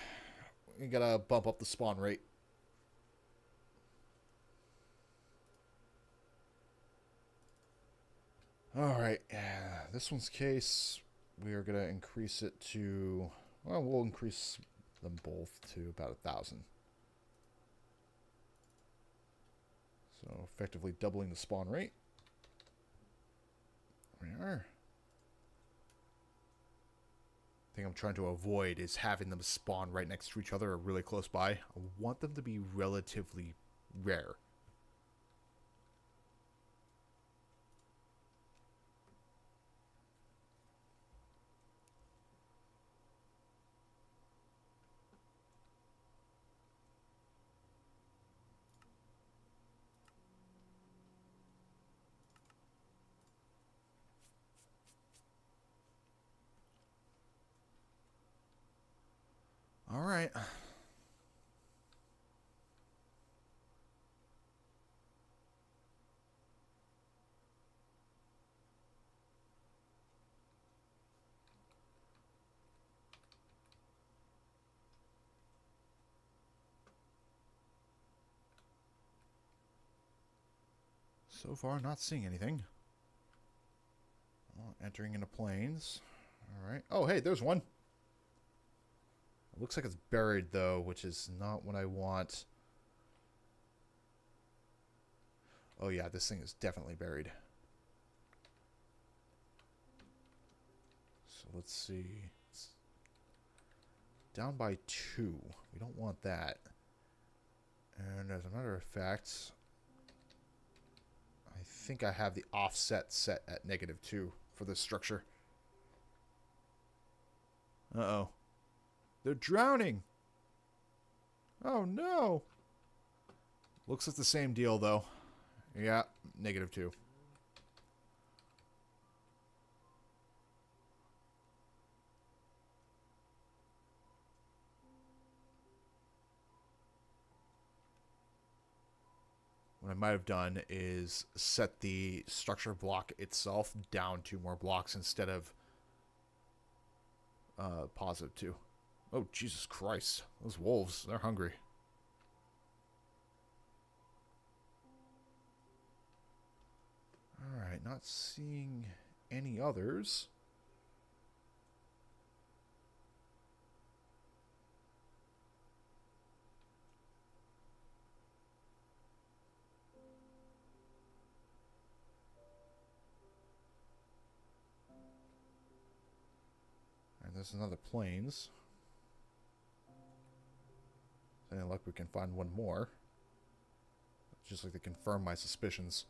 we gotta bump up the spawn rate. Alright, this one's case, we are gonna increase it to... Well, we'll increase them both to about 1,000. So, effectively doubling the spawn rate. There we are. The thing I'm trying to avoid is having them spawn right next to each other or really close by. I want them to be relatively rare. All right. So far, not seeing anything. Oh, entering into plains. All right. Oh, hey, there's one. It looks like it's buried, though, which is not what I want. Oh, yeah, this thing is definitely buried. So let's see. It's down by 2. We don't want that. And as a matter of fact, I think I have the offset set at -2 for this structure. Uh-oh. They're drowning. Oh, no. Looks like the same deal, though. Yeah, -2. What I might have done is set the structure block itself down 2 more blocks instead of +2. Oh, Jesus Christ. Those wolves, they're hungry. Alright, not seeing any others. And there's another plains. Any luck, we can find one more. Just like to confirm my suspicions.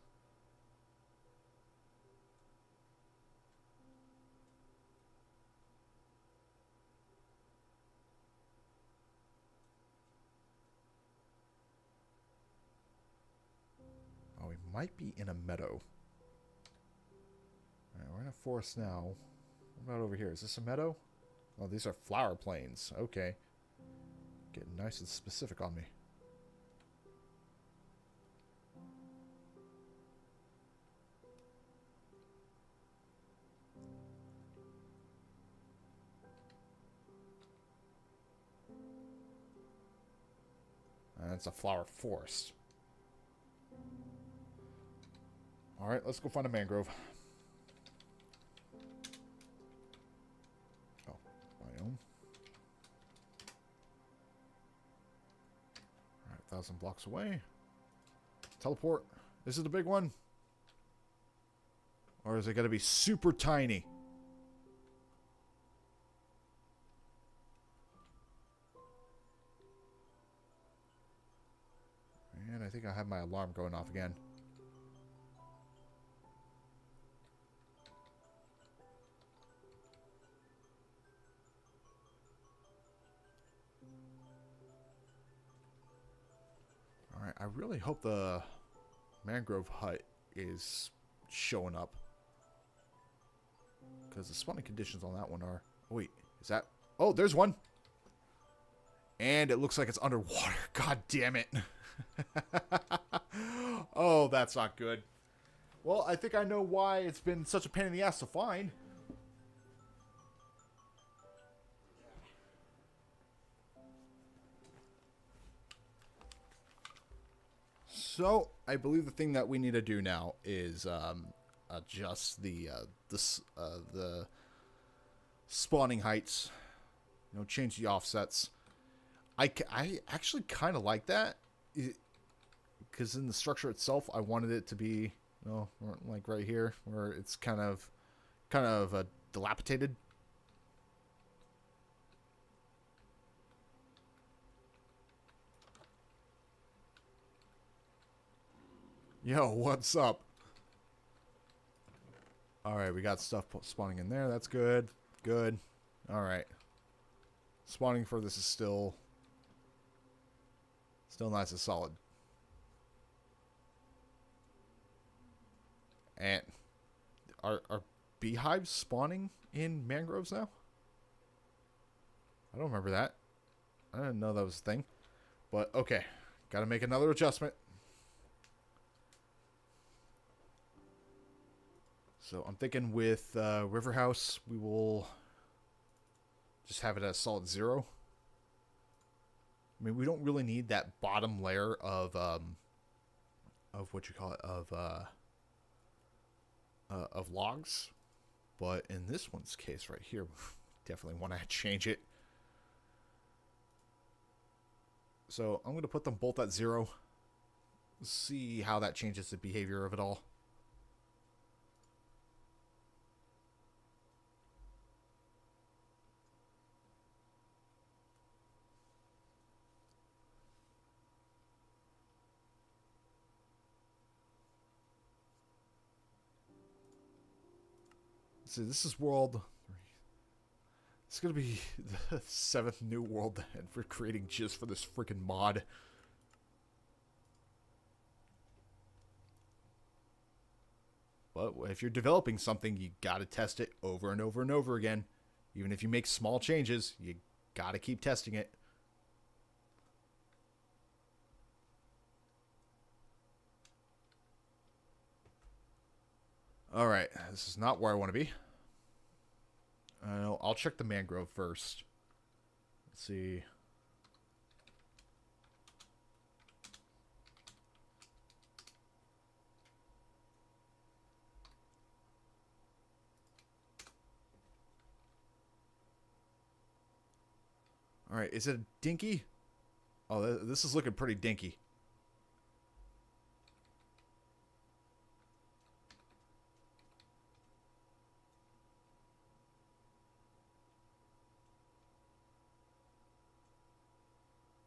Oh, we might be in a meadow. Alright, we're in a forest now. What about over here? Is this a meadow? Oh, these are flower plains. Okay. Getting nice and specific on me. It's a flower forest. Alright, let's go find a mangrove. Oh, biome. Alright, 1,000 blocks away. Teleport. Is it the big one? Or is it going to be super tiny? And I think I have my alarm going off again. I really hope the mangrove hut is showing up. Because the spawning conditions on that one are... Oh, wait, is that... Oh, there's one! And it looks like it's underwater. God damn it. Oh, that's not good. Well, I think I know why it's been such a pain in the ass to find. So, I believe the thing that we need to do now is adjust the spawning heights. You know, change the offsets. I actually kind of like that. Because in the structure itself, I wanted it to be, you know, like right here, where it's kind of dilapidated. Yo, what's up? Alright, we got stuff spawning in there. That's good. Good. Alright. Spawning for this is still nice and solid. And are beehives spawning in mangroves now? I don't remember that. I didn't know that was a thing. But okay. Gotta make another adjustment. So I'm thinking with River House, we will just have it at a solid 0. I mean, we don't really need that bottom layer of what you call it, of logs. But in this one's case right here, definitely want to change it. So I'm going to put them both at 0. See how that changes the behavior of it all. So this is world 3. It's going to be the 7th new world that we're creating just for this freaking mod. But if you're developing something, you got to test it over and over and over again. Even if you make small changes, you got to keep testing it. Alright, this is not where I want to be. I'll check the mangrove first. Let's see. Alright, is it a dinky? Oh, this is looking pretty dinky.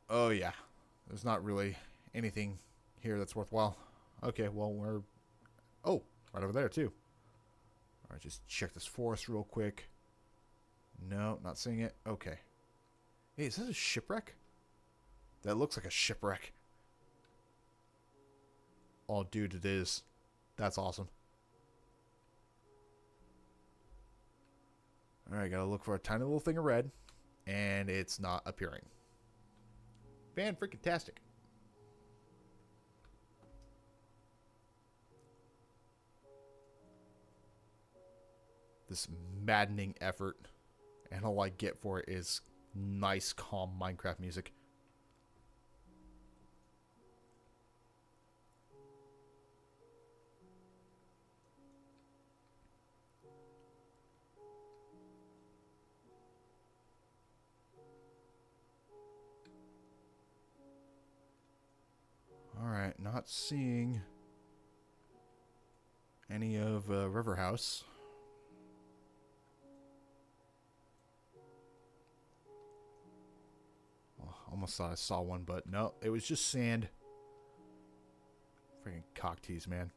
Oh, yeah. There's not really anything here that's worthwhile. Okay, well, we're... Oh, right over there, too. Alright, just check this forest real quick. No, not seeing it. Okay. Hey, is this a shipwreck? That looks like a shipwreck. Oh, dude, it is. That's awesome. Alright, gotta look for a tiny little thing of red. And it's not appearing. Fan-freaking-tastic. This maddening effort. And all I get for it is nice, calm Minecraft music. Alright, not seeing any of River House. Well, almost thought I saw one, but no, it was just sand. Freaking cock tease, man.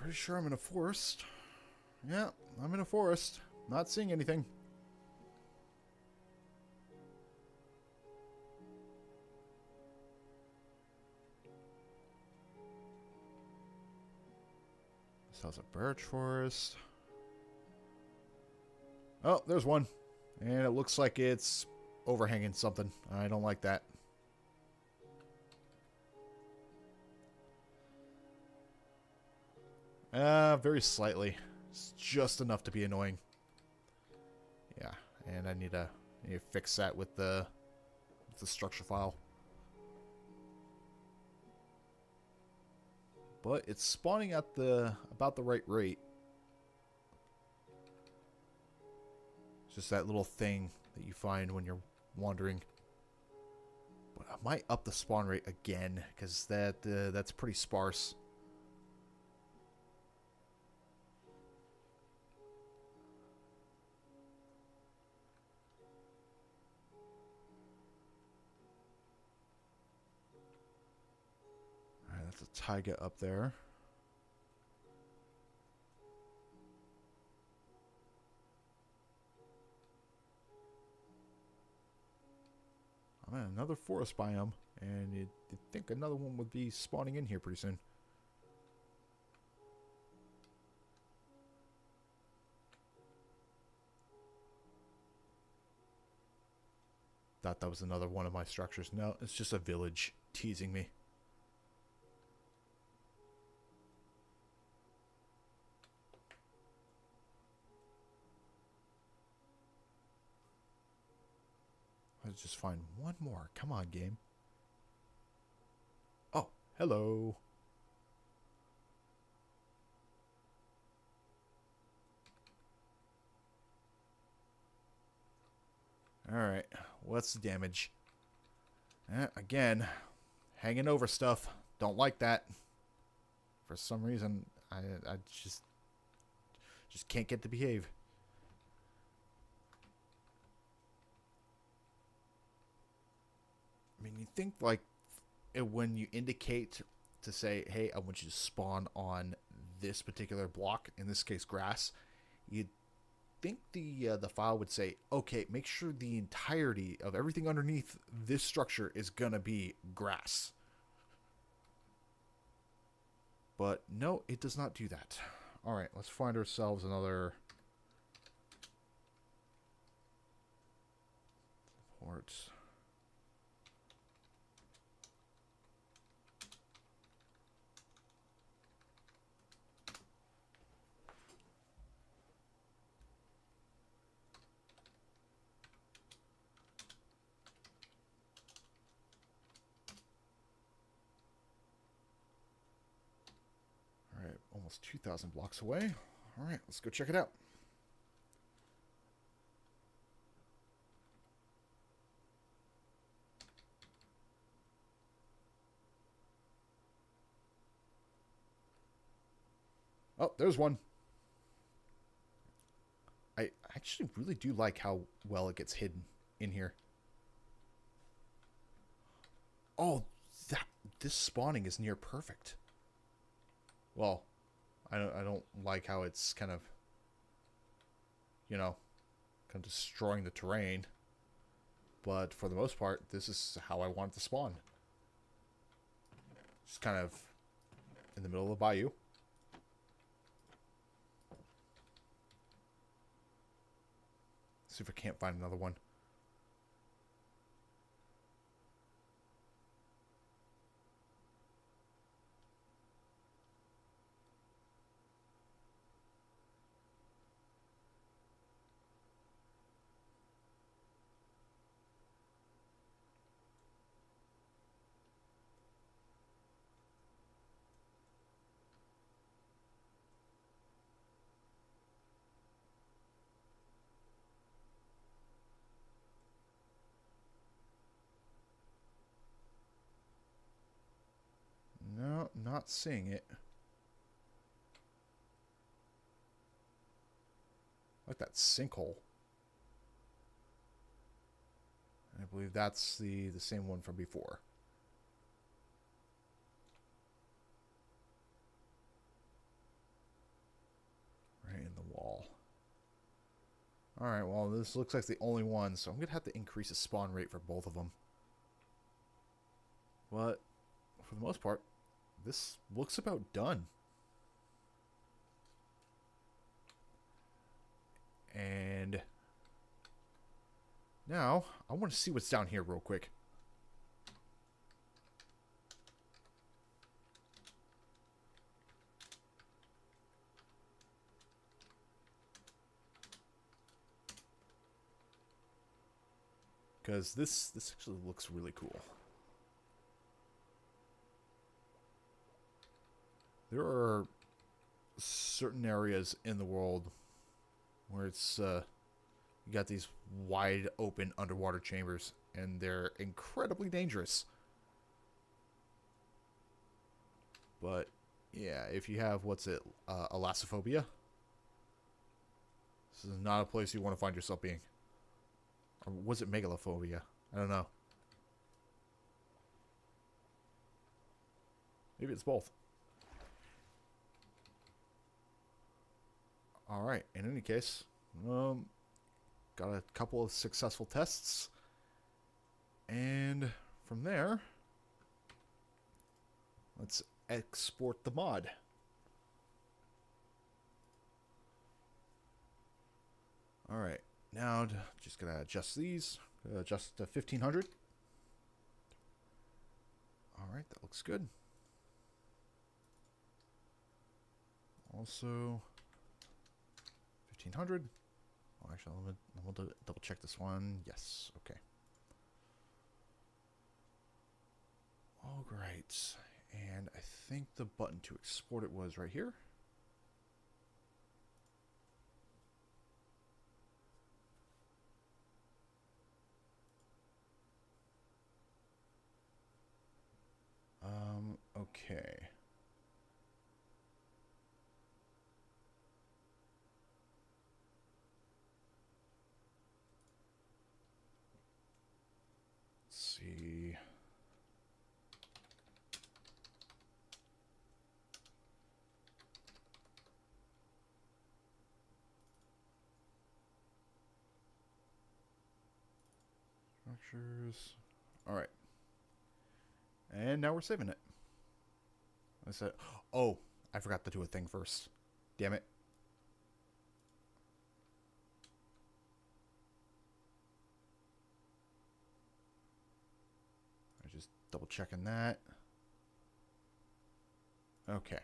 pretty sure I'm in a forest. Yeah, I'm in a forest. Not seeing anything. This has a birch forest. Oh, there's one. And it looks like it's overhanging something. I don't like that. Very slightly. It's just enough to be annoying. Yeah, and I need to fix that with the structure file. But it's spawning at about the right rate. It's just that little thing that you find when you're wandering. But I might up the spawn rate again because that's pretty sparse. Alright, that's a taiga up there. I'm in another forest biome, and you'd think another one would be spawning in here pretty soon. Thought that was another one of my structures. No, it's just a village teasing me. Let's just find one more. Come on, game. Oh, hello. Alright, what's the damage? Again, hanging over stuff. Don't like that. For some reason, I just can't get to behave. I mean, you think like when you indicate to say, hey, I want you to spawn on this particular block, in this case grass, you'd think the file would say, okay, make sure the entirety of everything underneath this structure is gonna be grass. But no, it does not do that. Alright, let's find ourselves another port. Almost 2,000 blocks away. All right, let's go check it out. Oh, there's one. I actually really do like how well it gets hidden in here. Oh, this spawning is near perfect. Well, I don't like how it's kind of, kind of destroying the terrain. But for the most part, this is how I want it to spawn. Just kind of in the middle of the bayou. See if I can't find another one. No, not seeing it. Like that sinkhole. I believe that's the same one from before. Alright, well, this looks like the only one, so I'm going to have to increase the spawn rate for both of them. But, for the most part, this looks about done. And now, I want to see what's down here real quick. Because this actually looks really cool. There are certain areas in the world where it's you got these wide open underwater chambers, and they're incredibly dangerous. But yeah, if you have alassophobia, this is not a place you want to find yourself being. Or was it megalophobia? I don't know. Maybe it's both. Alright, in any case, got a couple of successful tests. And from there, let's export the mod. Alright, now just gonna adjust these. Adjust to 1500. Alright, that looks good. Also 1500. Oh, actually, I'm gonna double check this one. Yes, okay. All right, and I think the button to export it was right here. Okay. See. Structures. All right. And now we're saving it. I said, oh, I forgot to do a thing first. Damn it. I just double checking that. Okay.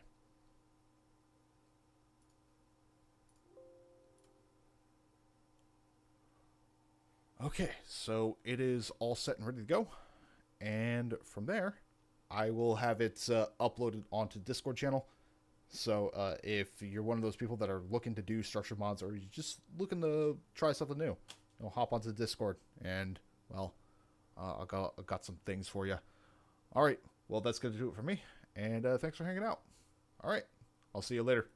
Okay, so it is all set and ready to go. And from there, I will have it uploaded onto Discord channel. So if you're one of those people that are looking to do structured mods, or you're just looking to try something new, hop onto the Discord, and, well, I got some things for you. All right, well, that's going to do it for me, and thanks for hanging out. All right, I'll see you later.